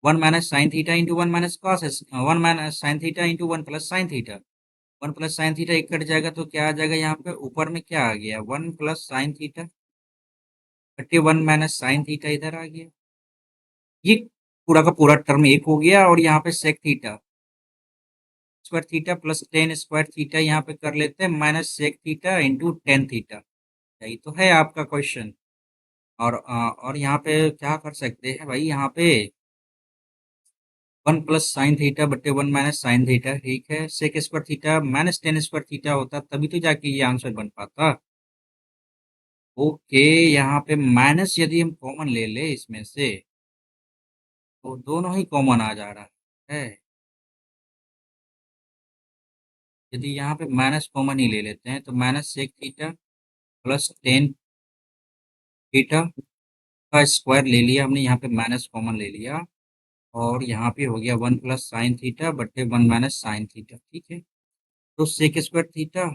1 - sin θ × 1 - cos, 1 - sin θ × 1 + sin θ। 1 + sin θ एक कट जाएगा, तो क्या आ जाएगा, यहाँ पे ऊपर में क्या आ गया, 1 + sin θ बटे 1 - sin θ इधर आ गया। ये पूरा का पूरा टर्म एक हो गया, और यहाँ पे sec theta square theta plus tan square theta यहाँ पे कर लेते हैं, minus sec theta into tan theta. यही तो है आपका क्वेश्चन। और यहाँ पे क्या कर सकते हैं भाई, यहाँ पे 1 + sin θ बटे 1 - sin θ, ठीक है। Sec square theta minus tan square theta होता, तभी तो जाके ये आंसर बन पाता। ओके, यहाँ पे माइनस यदि हम कॉमन ले ले इसमें से, तो दोनों ही कॉमन आ जा रहा है। यदि यहाँ पे माइनस कॉमन ही ले लेते हैं, तो minus sec theta plus tan theta का स्क्वायर ले लिया हमने, यहाँ पे माइनस कॉमन ले लिया, और यहाँ पे हो गया 1 प्लस साइन थीटा बटे 1 माइनस साइन थीटा, ठीक है। तो sec square theta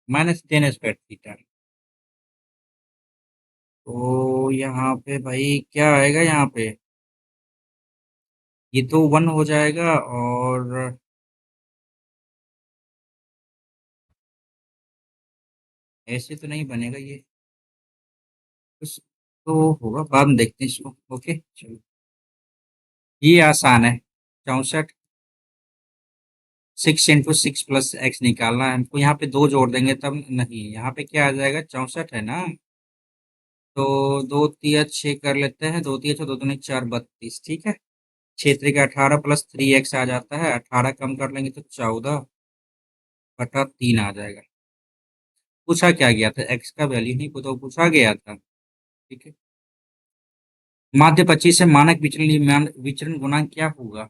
minus tan square theta. तो यहाँ पे भाई क्या आएगा यहाँ पे, ये तो 1 हो जाएगा और ऐसे तो नहीं बनेगा ये, कुछ तो होगा, बाद में देखते हैं इसको। ओके चलो, ये आसान है। 64, 6 × 6 प्लस एक्स निकालना है हमको। यहाँ पे 2 जोड़ देंगे तब नहीं, यहाँ पे क्या आ जाएगा, 64 है ना। तो 2 तिया 6 कर लेते हैं, 2 तिया 6, 2 दूनी 4, 32, ठीक है। 6 त्रिक 18 प्लस 3x आ जाता है, 18 कम कर लेंगे तो 14/3 आ जाएगा। पूछा क्या गया था, x का वैल्यू नहीं तो पूछा गया था, ठीक है। माध्य 25 से मानक विचरण गुणांक क्या होगा।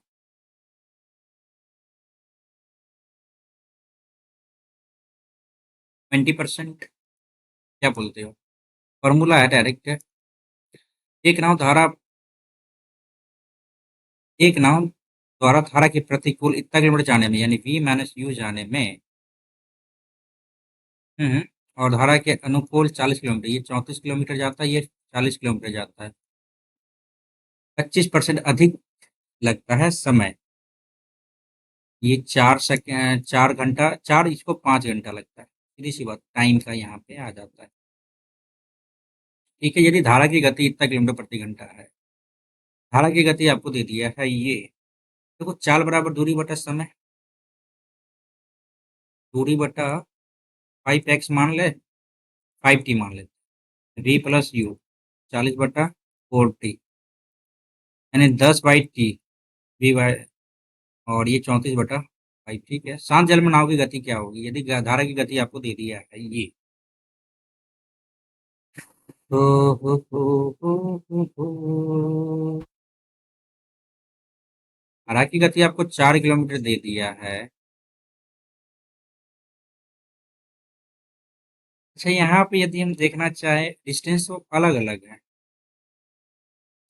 20%, क्या बोलते हो। फॉर्मूला है, डायरेक्ट है। एक नाव धारा एक नाव द्वारा धारा के प्रतिकूल इतना किलोमीटर जाने में, यानी v माइनस u जाने में, और धारा के अनुकूल 40 किलोमीटर, ये 34 किलोमीटर जाता है, ये 40 किलोमीटर जाता है। 25% अधिक लगता है समय। ये 4 घंटा, 4 इसको 5 घंटा लगता है। सीधी सी बात, टाइम का यहाँ पे आ जाता है। ठीक है, यदि धारा की गति इतना किलोमीटर प्रति घंटा है, धारा की गति आपको दे दिया है ये, देखो चाल बराबर दूरी बटा समय, दूरी बटा 5x मान ले, 5t मान ले, v प्लस यू 40/40, यानी 10/t, v बाय, और ये 34/5, ठीक है। शांत जल में नाव की गति क्या होगी, यदि धारा की गति आपको दे दिया है ये। हो, हो। धारा की गति आपको 4 किलोमीटर दे दिया है। अच्छा, यहाँ पे यदि हम देखना चाहें डिस्टेंस तो अलग अलग है।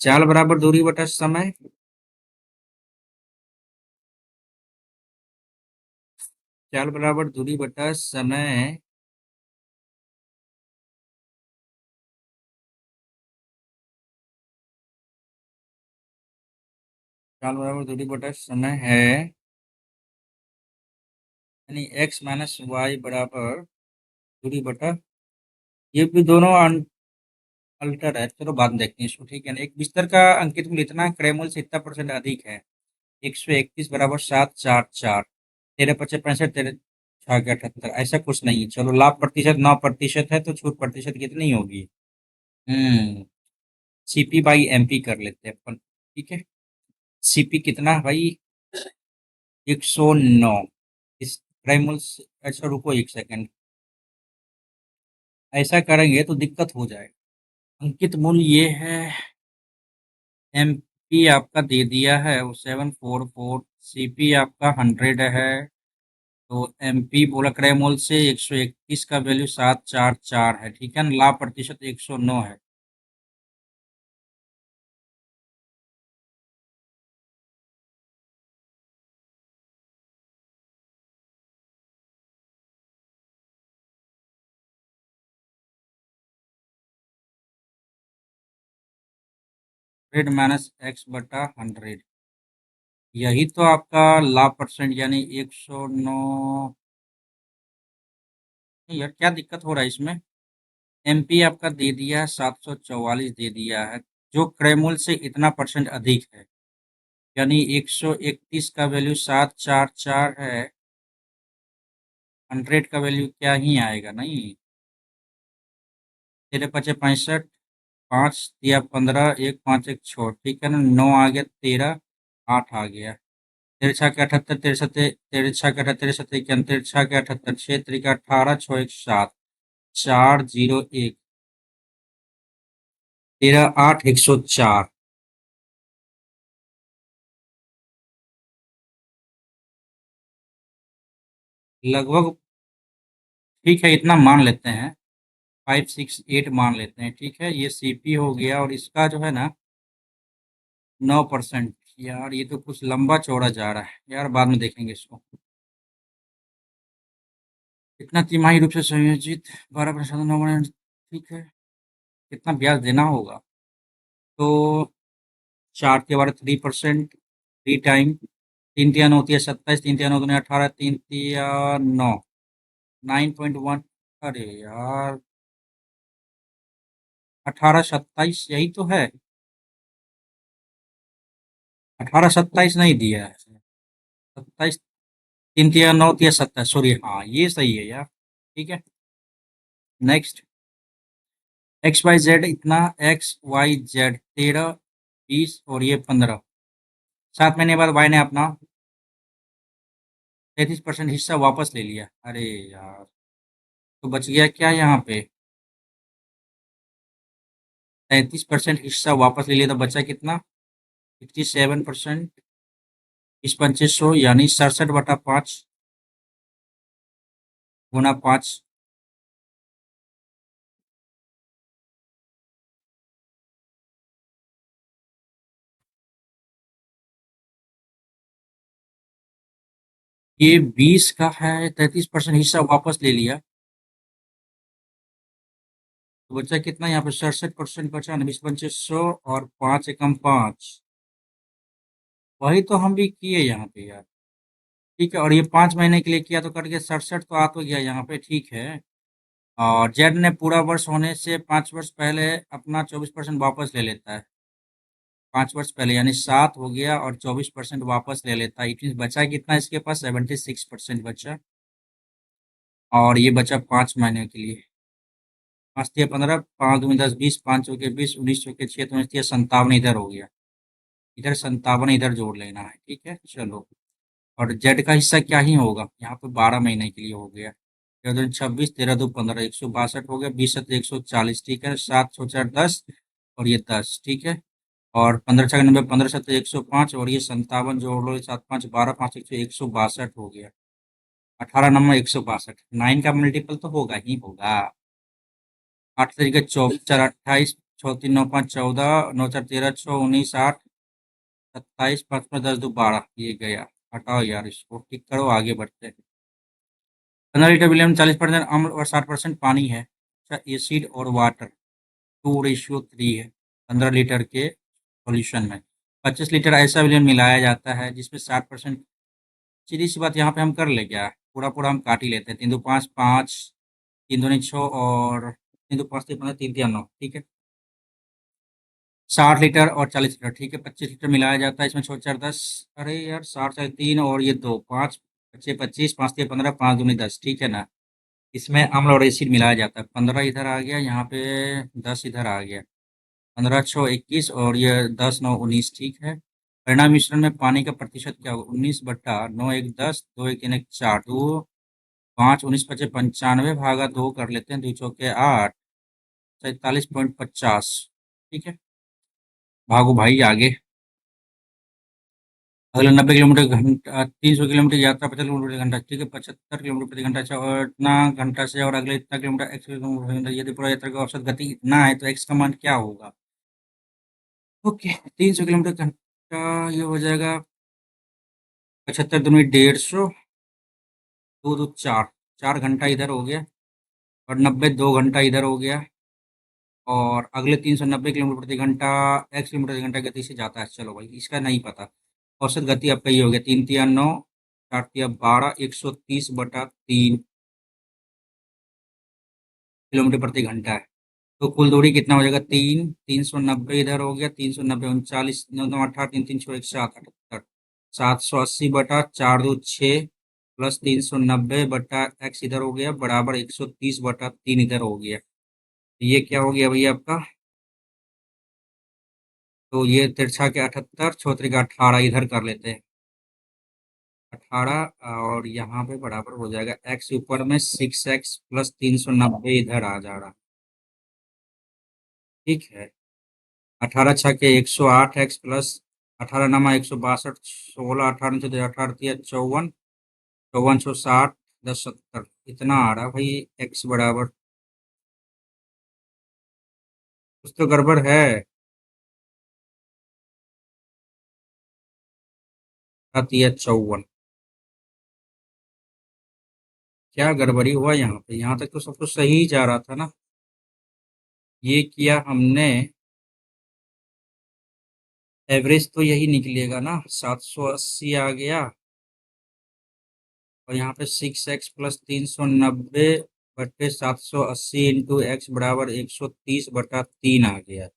चाल बराबर दूरी बटा समय, चाल बराबर दूरी बटा समय, चाल बराबर दूरी बटा समय है, यानी x माइनस वाई बराबर दूरी बटा, ये भी दोनों अल्टर है, चलो बाद में देखते हैं इसको, ठीक है ना। एक बिस्तर का अंकित मूल्य इतना है, क्रय मूल्य से इतना परसेंट अधिक है। 131 बराबर 744, 13×5 = 65, 13×6 = 78, ऐसा कुछ नहीं है। चलो, लाभ प्रतिशत 9% है, तो छूट प्रतिशत कितनी होगी। सीपी बाई एमपी कर लेते हैं अपन, ठीक है। सीपी कितना है भाई, 109। इस क्रय मूल्य अच्छा रुको एक सेकंड, ऐसा करेंगे तो दिक्कत हो जाएगा। अंकित मूल्य ये है, एमपी आपका दे दिया है वो 744, सीपी आपका 100 है। तो एमपी बोला क्रय मूल्य से 121 का वैल्यू 744 है, ठीक है ना। लाभ प्रतिशत 109 है। हंड्रेड माइनस एक्स बटा 100, यही तो आपका लाभ परसेंट, यानी 109। यार क्या दिक्कत हो रहा है इसमें, एमपी आपका दे दिया है 744 दे दिया है, जो क्रय मूल्य से इतना परसेंट अधिक है, यानी 131 का वैल्यू 744 है। 100 का वैल्यू क्या ही आएगा, नहीं। 13×5 = 65, 5×3 = 15, 1×5 = 6, ठीक है ना। 9 आ गया, 13, 8 आ गया। 13×6 = 78, 13×6 = 78, 13×7 = 71, 13×6 = 78, 6×3 = 18, 6×1 = 7, 401, 13×8 = 104। लगभग, ठीक है, इतना मान लेते हैं, 568 मान लेते हैं, ठीक है। ये सीपी हो गया, और इसका जो है ना 9%, यार ये तो कुछ लंबा चौड़ा जा रहा है यार, बाद में देखेंगे इसको। कितना तिमाही रूप से संयोजित 12%, ठीक है। कितना ब्याज देना होगा? तो 4 के 12 3%, 3 टाइम, 3 तिया 9 तिया 27, 3 तिया 9 दूनी 18, 3 तिया 9, 9.1। अरे यार, 1827 यही तो है। 1827 नहीं दिया है। 27, 3 तिया 9 तिया 27, सॉरी, हाँ ये सही है यार। ठीक है। नेक्स्ट। एक्स वाई जेड इतना, एक्स वाई जेड 13, 20 और ये 15। 7 महीने बाद वाई ने अपना 33% हिस्सा वापस ले लिया। अरे यार, तो बच गया क्या यहाँ पे? 33% हिस्सा वापस ले लिया तो बचा कितना? 67%। इस 2500 यानी 67/5 गुना 5। ये 20 का है, 33% हिस्सा वापस ले लिया तो बचा कितना यहाँ पे? 67% बचा ना, 20 2500 और 5 एकम 5। वही तो हम भी किए यहाँ पे यार। ठीक है, और ये 5 महीने के लिए किया तो कट गया 67, तो आ तो गया यहाँ पे, ठीक है। और जेड ने पूरा वर्ष होने से 5 वर्ष पहले अपना 24% वापस ले लेता है। 5 वर्ष पहले यानी 7 हो गया, और 24% वापस ले लेता है। इट मीन्स बचा कितना इसके पास? 76% बचा। और ये बचा 5 महीने के लिए। 5 तिया 15, 5 दूनी 10, 20, 5 चौके 20, 19 चौके 6, तो 57 इधर हो गया। इधर 57 इधर जोड़ लेना है, ठीक है, चलो। और जेड का हिस्सा क्या ही होगा यहाँ पे? 12 महीने के लिए हो गया। 13 दूनी 26, 13 दो 15, 162 हो गया। 20 7 140, ठीक है। 7 4 10 और ये 10, ठीक है। और 15 6 90, 15 7 105 और ये 57 जोड़ लो, 7 5 12, 5 1 162 हो गया। 18 9 162, 9 का मल्टीपल तो होगा ही होगा। 8 तरीके 24 4 28, 6 3 9 5 14, 9 4 13 6 19 8, 27 5 5 10 2 12, ये गया। हटाओ यार इसको, टिक करो, आगे बढ़ते हैं। 15 लीटर विलियम में 40% अम्ल और 60% पानी है। अच्छा, एसिड और वाटर 2:3 है 15 लीटर के सॉल्यूशन में। 25 लीटर ऐसा विलियन मिलाया जाता है जिसमें 60%। सीधी सी बात यहाँ पे हम कर ले क्या? पूरा पूरा हम काट ही लेते हैं। 3 2 5 5, 3 दूनी 6 और 3 2 5 3 15, 3 तिया 9, ठीक है। 60 लीटर और 40 लीटर, ठीक है। 25 लीटर मिलाया जाता है इसमें। 6 4 10, अरे यार, 60 3 और ये 2 5, 25 5 तिया 15, 5 दूनी 10, ठीक है ना। इसमें अम्ल और एसिड मिलाया जाता है। 15 इधर आ गया, यहाँ पे 10 इधर आ गया। 15 6 21 और ये 10 9 19, ठीक है। परिणाम मिश्रण में पानी का प्रतिशत क्या होगा? 19/9 1 10, 2 1 3 1 4, 2 5 19 25 95 भागा 2 कर लेते हैं। 2 चौके 8, 47.50, ठीक है। भागो भाई आगे। अगले 90 किलोमीटर घंटा, 300 किलोमीटर यात्रा 50 किलोमीटर प्रति घंटा, ठीक है। 75 किलोमीटर प्रति घंटा, अच्छा, और इतना घंटा से और अगले इतना किलोमीटर, एक्स किलोमीटर प्रति घंटा। यदि पूरा यात्रा की औसत गति इतना है तो एक्स का मान क्या होगा? ओके, 300 किलोमीटर घंटा, ये हो जाएगा 75 दूनी 150, 2 2 4, 4 घंटा इधर हो गया। और 90 2 घंटा इधर हो गया। और अगले 390 किलोमीटर प्रति घंटा एक्स किलोमीटर प्रति घंटा गति से जाता है। चलो भाई, इसका नहीं पता। औसत गति आपका ये हो गया 3 तिया 9, 4 तिया 12, 130/3 किलोमीटर प्रति घंटा है। तो कुल दूरी कितना हो जाएगा? 390 इधर हो गया। 390 39, 9 9 18, 3 3 6 1 7 78, 780/4 2 6 प्लस 390/x इधर हो गया बराबर 130/3 इधर हो गया। ये क्या हो गया भैया आपका? तो ये तिरछा के 78, चौतरे का 18 इधर कर लेते हैं। 18 और यहाँ पे बराबर हो जाएगा एक्स ऊपर में 6x प्लस 390 इधर आ जा रहा, ठीक है। 18 6 के 108x प्लस 18 9 162, 16 18 54 54 10 70 इतना आ रहा भाई। एक्स बराबर, कुछ तो गड़बड़ है। आती है 54। क्या गड़बड़ी हुआ यहाँ पे? यहाँ तक तो सब कुछ सही ही जा रहा था ना। ये किया हमने, एवरेज तो यही निकलेगा ना, 780 आ गया। और यहाँ पे 6x प्लस 390 बटे 780 इंटू एक्स बराबर 130/3 आ गया।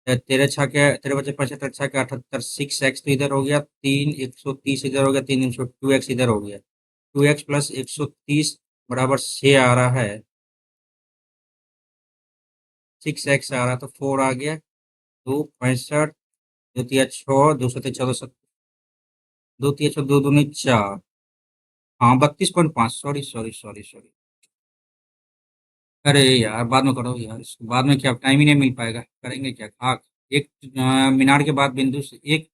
तेरह छः के, तेरह बचे 75, छः के 78, 6x तो इधर हो गया, 130 इधर हो गया, 2x इधर हो गया। 2x प्लस 130 बराबर 6 आ रहा है। 6x आ रहा तो 4 आ गया। 2 65, दो तिया 6, 2 7 14, दो तिया 6, दो दूनी 4। हाँ, 32.5। Sorry sorry sorry sorry. अरे यार, बाद में करो यार, इसको बाद में क्या टाइम ही नहीं मिल पाएगा, करेंगे क्या खाक। एक मीनार के बाद बिंदु से, एक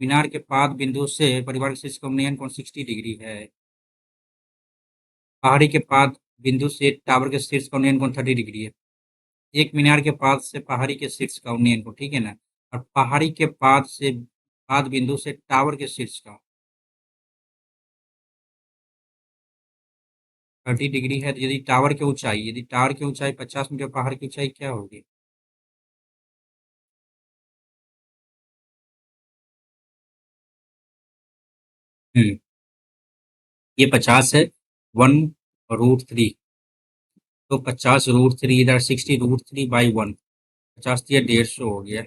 मीनार के पाद बिंदु से परिवार के शीर्ष का उन्नयन कोण 60 डिग्री है। पहाड़ी के पाद बिंदु से टावर के शीर्ष का उन्नयन कोण 30 डिग्री है। एक मीनार के पाद से पहाड़ी के शीर्ष का उन्नयन कोण, ठीक है ना। और पहाड़ी के पाद से, पाद बिंदु से टावर के शीर्ष का 30 डिग्री है। तो यदि टावर की ऊंचाई 50 मीटर, पहाड़ की ऊंचाई क्या होगी? हम्म ये 50 है। 1√3। तो 50√3 इधर 60√3/1। 50 दिया 150 हो गया।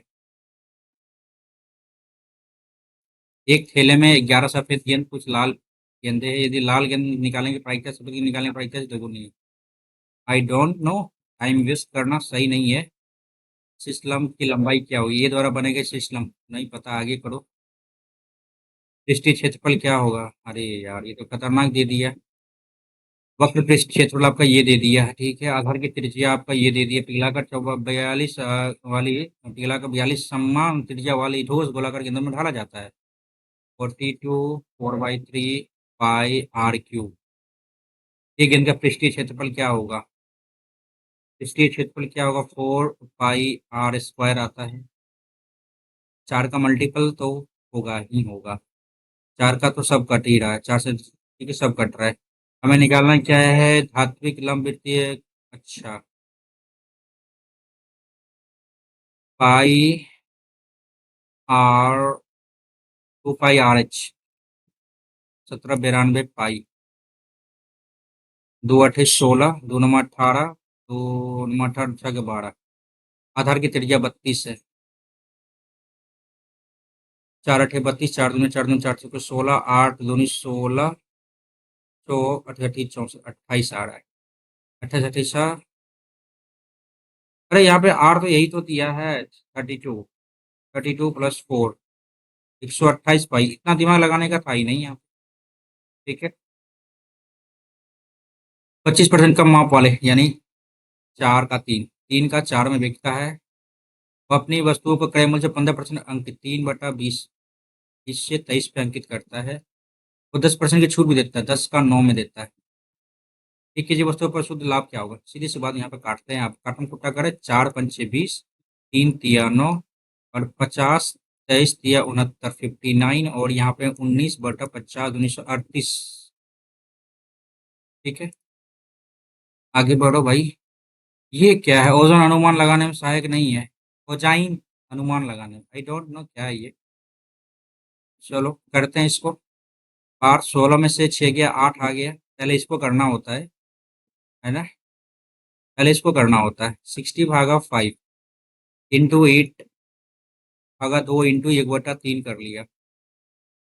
एक थैले में 11 सफेद गेंद, कुछ लाल गेंदे हैं। यदि लाल गेंद निकालेंगे प्रायिकता, सफेद गेंद निकालेंगे प्रायिकता से दोगुनी है। I don't know. Time waste करना सही नहीं है। सिस्लम की लंबाई क्या होगी? ये द्वारा बनेगा सिस्लम, नहीं पता, आगे करो। पृष्ठीय क्षेत्रफल क्या होगा? अरे यार, ये तो खतरनाक दे दिया। वक्र पृष्ठ क्षेत्रफल आपका ये दे दिया है, ठीक है। आधार की त्रिज्या आपका ये दे दिया। पिघलाकर 42 वाली, पिघलाकर 42 समान त्रिज्या वाली ठोस गोलाकार गेंदों में ढाला जाता है। 42 4/3 पाई r क्यूब। ये गेंद का पृष्ठीय क्षेत्रफल क्या होगा? पृष्ठीय क्षेत्रफल क्या होगा? 4 पाई r² आता है। 4 का मल्टीपल तो होगा ही होगा। 4 का तो सब कट ही रहा है, 4 से, ठीक है, सब कट रहा है। हमें निकालना क्या है? धात्विक लंब वृत्तीय। अच्छा, पाई आर, 2 पाई RH, 1792 पाई। 2 8 16, 2 9 18, 2 9 18, 6 के 12। आधार की त्रिज्या 32 है। 4 8 32, 4 दूनी 4 4 16, 8 दूनी 16, तो 28 आ रहा है। 28 अरे यहाँ पे आर तो यही तो दिया है, 32। 32 + 4, 128 पाई। इतना दिमाग लगाने का था ही नहीं यहाँ, ठीक है। 25% कम माप वाले, यानी 4 का 3, 3 का 4 में बिकता है। वो अपनी वस्तुओं को क्रय मूल्य से 15% अंक 3/20, इससे 23 पे अंकित करता है। वो 10% की छूट भी देता है, 10 का 9 में देता है। 1 केजी वस्तुओं पर शुद्ध लाभ क्या होगा? सीधी सी बात, यहाँ पे काटते हैं, आप काटन कुटा करें। 4 × 5 = 20, 3 × 3 = 9, और 50, 23 × 3 = 69, 59, और यहाँ पे 19/50, 1938। ठीक है, आगे बढ़ो भाई। ये क्या है? ओजोन अनुमान लगाने में सहायक नहीं है। कोजाइन अनुमान लगाने में, आई डोंट नो क्या है ये। चलो करते हैं इसको। बार 16 में से 6 गया, 8 आ गया। पहले इसको करना होता है ना। पहले इसको करना होता है 60/5 इंटू 8 भागा 2 इंटू 1/3 कर लिया।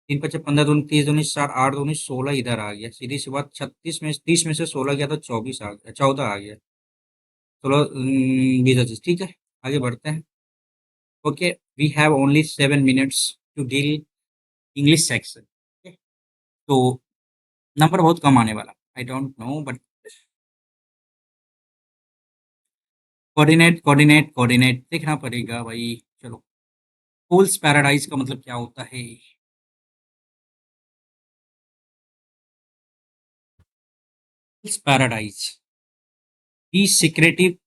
3 × 5 = 15, दूनी 30, दूनी 60, 8 दूनी 16 इधर आ गया। सीधी सी बात, 36 में 30 में से 16 गया तो 24 आ गया, 14 आ गया। चलो 20 ठीक है, आगे बढ़ते हैं। Okay, we have only 7 minutes to deal English section. तो नंबर बहुत कम आने वाला, I don't know, but coordinate coordinate coordinate देखना पड़ेगा भाई। चलो, फूल्स पैराडाइज का मतलब क्या होता है? Fool's paradise, be secretive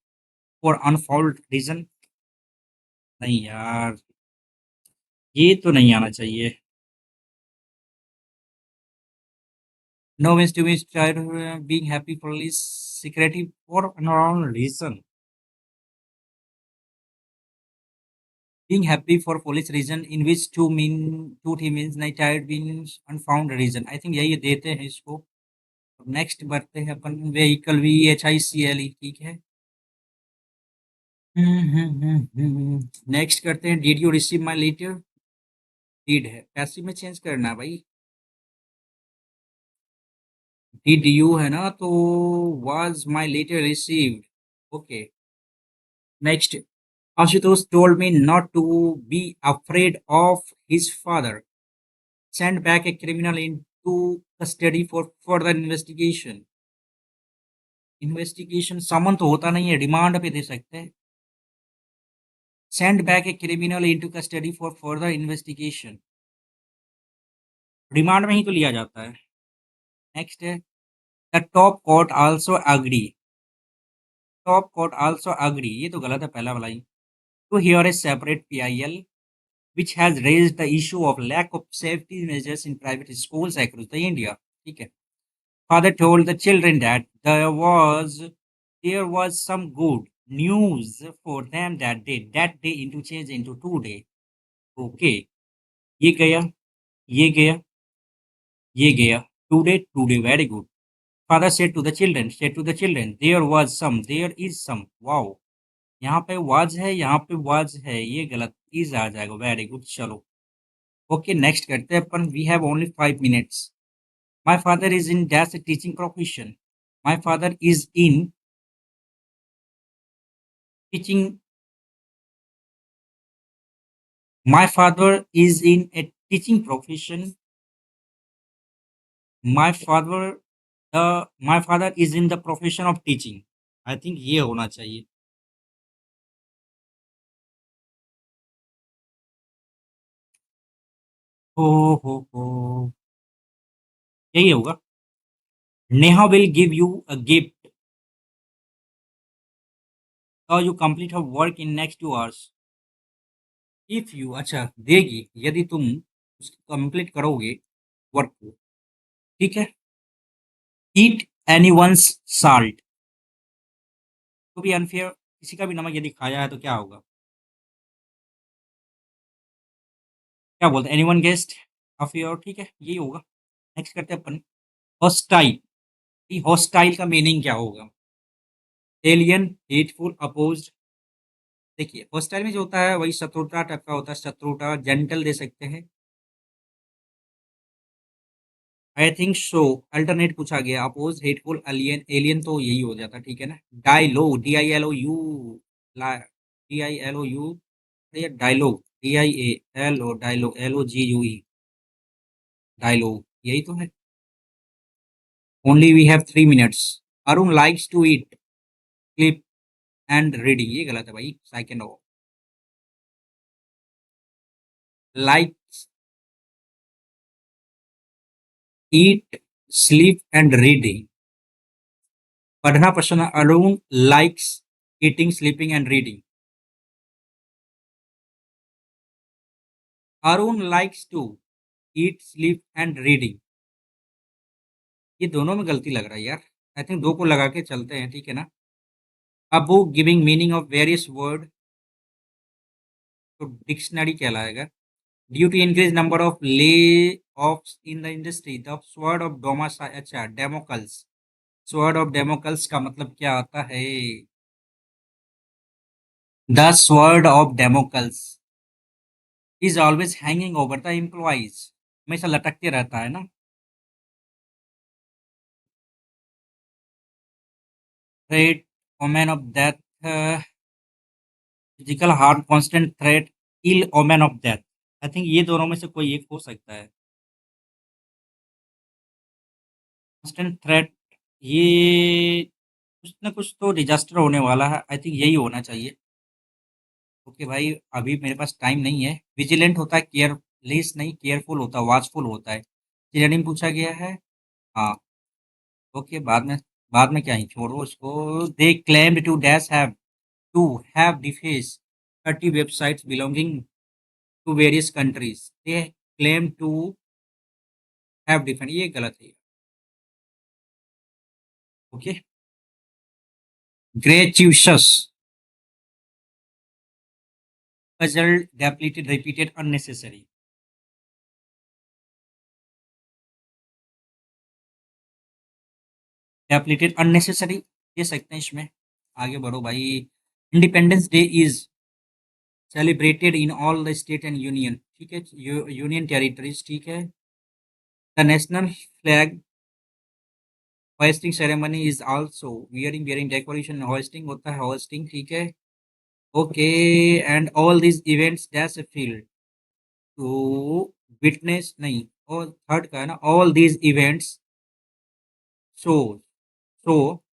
for unfold reason. नहीं यार, ये तो नहीं आना चाहिए। No means to be tried being happy for is secretive for an reason. Being happy for police reason in which two थी means नहीं tired means unfound reason. I think यही देते हैं इसको. नेक्स्ट बढ़ते हैं अपन व्हीकल VHICLE ठीक है. नेक्स्ट करते हैं did you receive my letter. Did है पैसिव में चेंज करना है भाई. डिड यू है ना तो was my letter received. Okay next. Ashutosh told me not to be afraid of his father. Send back a criminal into custody for further investigation. Investigation summon तो होता नहीं है डिमांड पे दे सकते हैं. Send back a criminal into custody for further investigation. Remand में ही तो लिया जाता है. नेक्स्ट है the top court also agree. Top court also agree ये तो गलत है पहला वाला ही. To hear a separate PIL which has raised the issue of lack of safety measures in private schools across the India. ठीक है. Father told the children that there was some good news for them that day into change into today. Okay. ये गया ये गया ये गया. Today very good. Father said to the children, there is some. Wow. यहाँ पे was है, यहाँ पे was है, ये गलत. is आ जाएगा. Very good. चलो ओके नेक्स्ट करते हैं अपन. We have only 5 minutes. My father is in dash teaching profession. My father is in teaching. My father is in a teaching profession. My father my father is in the profession of teaching. I think ये होना चाहिए. हो हो यही होगा. Neha will give you a gift और you complete her work in next 2 hours. If you अच्छा देगी यदि तुम उसको कंप्लीट करोगे वर्क को. ठीक है. Eat any one's salt. तो भी अनफेयर किसी का भी नमक यदि खाया है तो क्या होगा. क्या बोलते हैं एनी वन गेस्ट अफेयर. ठीक है यही होगा. नेक्स्ट करते हैं अपन. हॉस्टाइल. हॉस्टाइल का मीनिंग क्या होगा. Alien hateful opposed. देखिए हॉस्टाइल में जो होता है वही शत्रुता टाइप का होता है. शत्रुता जेंटल दे सकते हैं. I think so. अल्टरनेट पूछा गया. Oppose hateful alien. एलियन तो यही हो जाता. ठीक है ना. Dialogue DILOU. DILOU. ये डायलॉग डायलॉग LOGUE. डायलॉग यही तो है. Only we have 3 minutes. Arun likes to eat sleep and reading. ये गलत है भाई. सेकंड हो. Likes eat sleep and reading. पढ़ना पसंद है. Arun likes eating sleeping and reading. Arun likes to eat sleep and reading. ये दोनों में गलती लग रहा है यार. आई थिंक दो को लगा के चलते हैं. ठीक है ना. A book giving meaning of various word तो डिक्शनरी कहलाएगा. Due to increase number of lay off in the industry the sword of डोमास. अच्छा डेमोकल्स. स्वर्ड ऑफ डेमोकल्स का मतलब क्या आता है. The sword of Damocles is always hanging over the employees. हमेशा लटकते रहता है ना. Threat omen of death. Physical harm constant threat ill omen of death. I think ये दोनों में से कोई एक हो सकता है. कांस्टेंट थ्रेट ये कुछ ना कुछ तो डिजास्टर होने वाला है. आई थिंक यही होना चाहिए. ओके भाई अभी मेरे पास टाइम नहीं है. विजिलेंट होता है केयरलेस नहीं केयरफुल होता है वॉचफुल होता है. चिल्ड्रन पूछा गया है. हाँ ओके बाद में क्या ही छोड़ो उसको. They claimed to have deface 30 websites belonging to various countries. They claim to have defend. ये गलत है. Okay, gratuitous, puzzled, depleted, repeated, unnecessary. Depleted, unnecessary दे सकते हैं इसमें। आगे बढ़ो भाई। Independence Day is celebrated in all the state and union, ठीक है, यूनियन टेरिटरीज, ठीक है। The national flag hoisting ceremony is also bearing decoration, hoisting होता है, होइस्टिंग, ठीक है। Okay, and all this events that's field to witness, नहीं, और थर्ड का है ना, all these events show show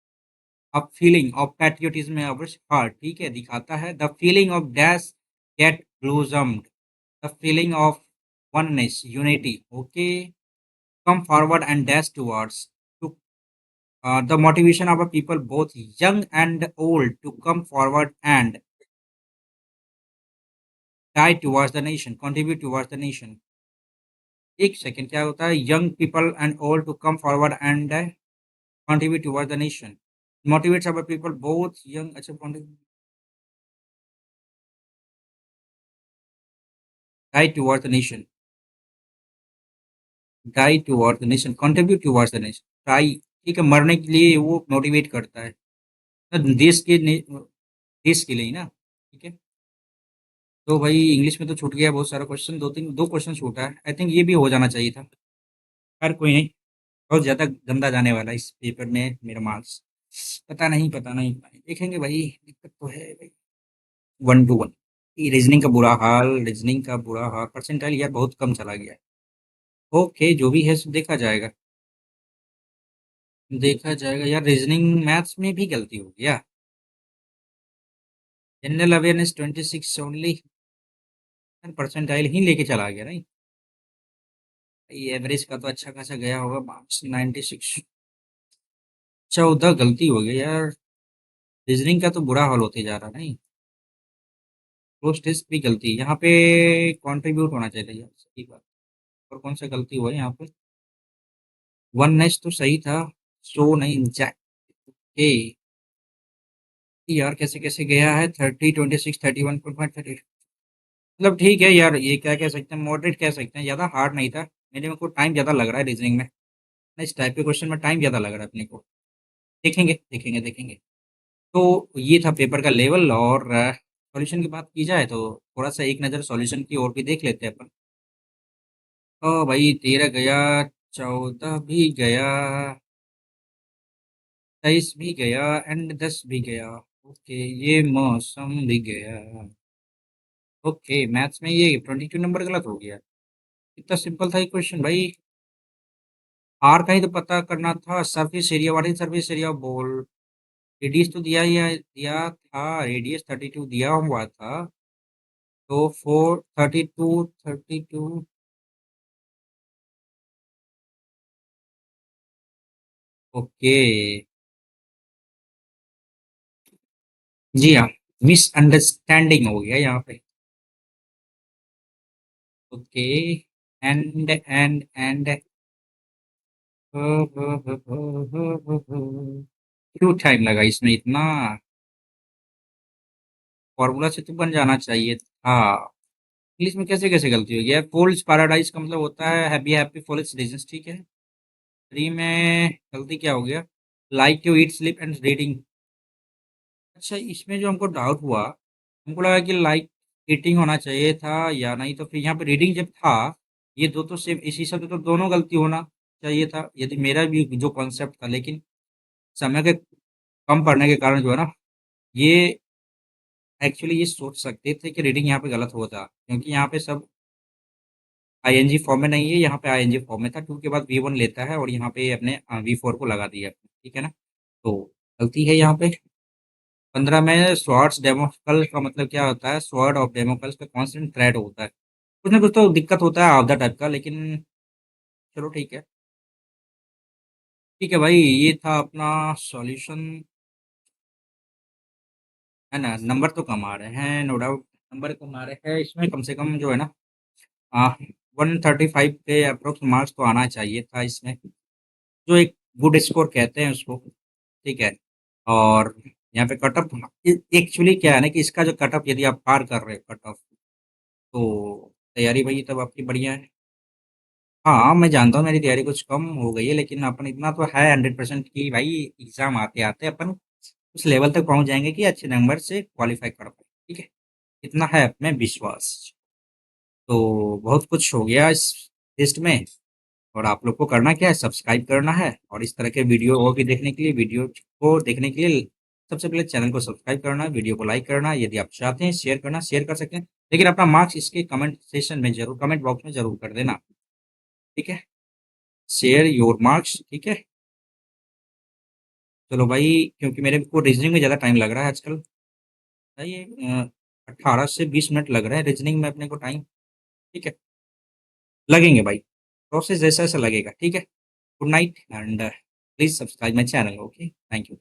a feeling of patriotism of heart, ठीक है, दिखाता है the feeling of dash get blossomed, the feeling of oneness, unity, okay, come forward and dash towards to the motivation of a people both young and old to come forward and die towards the nation, contribute towards the nation। एक second, क्या होता है, young people and old to come forward and contribute towards the nation, motivates our people both young, अच्छा, die towards the nation, die towards the nation, contribute towards the nation, try, ठीक है, मरने के लिए वो मोटिवेट करता है, तो देश के लिए ही ना, ठीक है। तो भाई इंग्लिश में तो छूट गया बहुत सारा क्वेश्चन, दो क्वेश्चन छूटा है, आई थिंक ये भी हो जाना चाहिए था। खैर कोई नहीं, बहुत ज़्यादा गंदा जाने वाला है इस पेपर में मेरा मार्क्स, पता नहीं देखेंगे भाई, दिक्कत तो है भाई। 1-1, रीजनिंग का बुरा हाल, रीजनिंग का बुरा हाल, परसेंटाइल यार बहुत कम चला गया है। ओके, जो भी है सो देखा जाएगा, देखा जाएगा यार। रीजनिंग मैथ्स में भी गलती हो गया, जनरल अवेयरनेस 26 ओनली, परसेंटाइल ही लेके चला गया नहीं। ये एवरेज का तो अच्छा खासा गया होगा मार्क्स, 96, 14 गलती हो गई यार। रीजनिंग का तो बुरा हाल होते जा रहा नहीं, क्लोज टेस्ट भी गलती यहाँ पे, कंट्रीब्यूट होना चाहिए यार, सही बात। और कौन सा गलती हुआ है यहाँ पे, वन नेक्स्ट तो सही था, शो नहीं, जैक, ए यार कैसे कैसे गया है, 30, 26, 31.30, मतलब ठीक है यार, ये क्या कह सकते हैं, मॉडरेट कह सकते हैं, ज़्यादा हार्ड नहीं था। मेरे को टाइम ज़्यादा लग रहा है रीजनिंग में ना, इस टाइप के क्वेश्चन में टाइम ज़्यादा लग रहा है अपने को। देखेंगे। तो ये था पेपर का लेवल, और सॉल्यूशन की बात की जाए तो थोड़ा सा एक नज़र सॉल्यूशन की ओर भी देख लेते हैं अपन। ओ भाई, 13 गया, 14 भी गया, 23 भी गया, एंड 10 भी गया। ओके, ये मौसम भी गया। ओके, मैथ्स में ये 22 नंबर गलत हो गया। इतना सिंपल था ये क्वेश्चन भाई, आर का ही तो पता करना था, surface area, what is surface area of ball, radius तो दिया था, रेडियस 32 दिया हुआ था, तो 32 ओके, जी हाँ, मिसअंडरस्टैंडिंग हो गया यहाँ पे। ओके, एंड क्यों टाइम लगा इसमें इतना, फॉर्मूला से तो बन जाना चाहिए था। इंग्लिश में कैसे कैसे गलती हो गया, फूल्स पैराडाइज का मतलब होता है हैप्पी हैप्पी फॉल्स रीजंस, ठीक है। थ्री में गलती क्या हो गया, like to eat sleep and reading. अच्छा, इसमें जो हमको डाउट हुआ, हमको लगा कि लाइक ईटिंग होना चाहिए था, या नहीं तो फिर यहाँ पे रीडिंग जब था, ये दो तो सेम, इसी शब्द तो दोनों गलती होना चाहिए था, यदि मेरा भी जो कॉन्सेप्ट था, लेकिन समय के कम पड़ने के कारण जो है ना, ये एक्चुअली ये सोच सकते थे कि रीडिंग यहाँ पे गलत होता, क्योंकि यहाँ पे सब आईएनजी फॉर्म में नहीं है, यहाँ पे आईएनजी फॉर्म में था, टू के बाद वी1 लेता है, और यहाँ पे अपने वी4 को लगा दिया, ठीक है ना। तो गलती है यहाँ पे। 15 में स्वॉर्ड्स डेमोकल का मतलब क्या होता है, स्वॉर्ड ऑफ डेमोकल्स का कॉन्स्टेंट थ्रेड होता है, कुछ ना कुछ तो दिक्कत होता है ऑफ द टाइप का, लेकिन चलो ठीक है भाई, ये था अपना सॉल्यूशन, है ना। नंबर तो कम आ रहे हैं, नो डाउट नंबर कम आ रहे हैं, इसमें कम से कम जो है ना, 135 पे अप्रोक्स मार्क्स तो आना चाहिए था इसमें, जो एक गुड स्कोर कहते हैं उसको। ठीक है? और यहाँ पे कट ऑफ एक्चुअली क्या है ना कि इसका जो कट ऑफ यदि आप पार कर रहे हो कट ऑफ, तो तैयारी भाई तब आपकी बढ़िया है। हाँ, मैं जानता हूँ मेरी तैयारी कुछ कम हो गई है, लेकिन अपन इतना तो है 100% कि भाई एग्ज़ाम आते-आते अपन उस लेवल तक पहुँच जाएँगे कि अच्छे नंबर से क्वालीफ़ाई कर पाएँ, ठीक है? इतना है आप में विश्वास। तो बहुत कुछ हो गया इस टेस्ट में, और आप लोग को करना क्या है, सब्सक्राइब करना है, और इस तरह के वीडियो और भी देखने के लिए, वीडियो को देखने के लिए सबसे पहले चैनल को सब्सक्राइब करना है, वीडियो को लाइक करना है, यदि आप चाहते हैं शेयर करना, शेयर कर सकते हैं। लेकिन अपना मार्क्स इसके कमेंट सेक्शन में ज़रूर, कमेंट बॉक्स में ज़रूर कर देना, ठीक है? शेयर योर मार्क्स, ठीक है? चलो भाई, क्योंकि मेरे को रीज़निंग में ज़्यादा टाइम लग रहा है आजकल। भाई 18 से 20 मिनट लग रहे हैं रीज़निंग में अपने को टाइम, ठीक है? लगेंगे भाई, प्रोसेस जैसा-जैसा लगेगा, ठीक है? Good night and please subscribe my channel, okay? Thank you.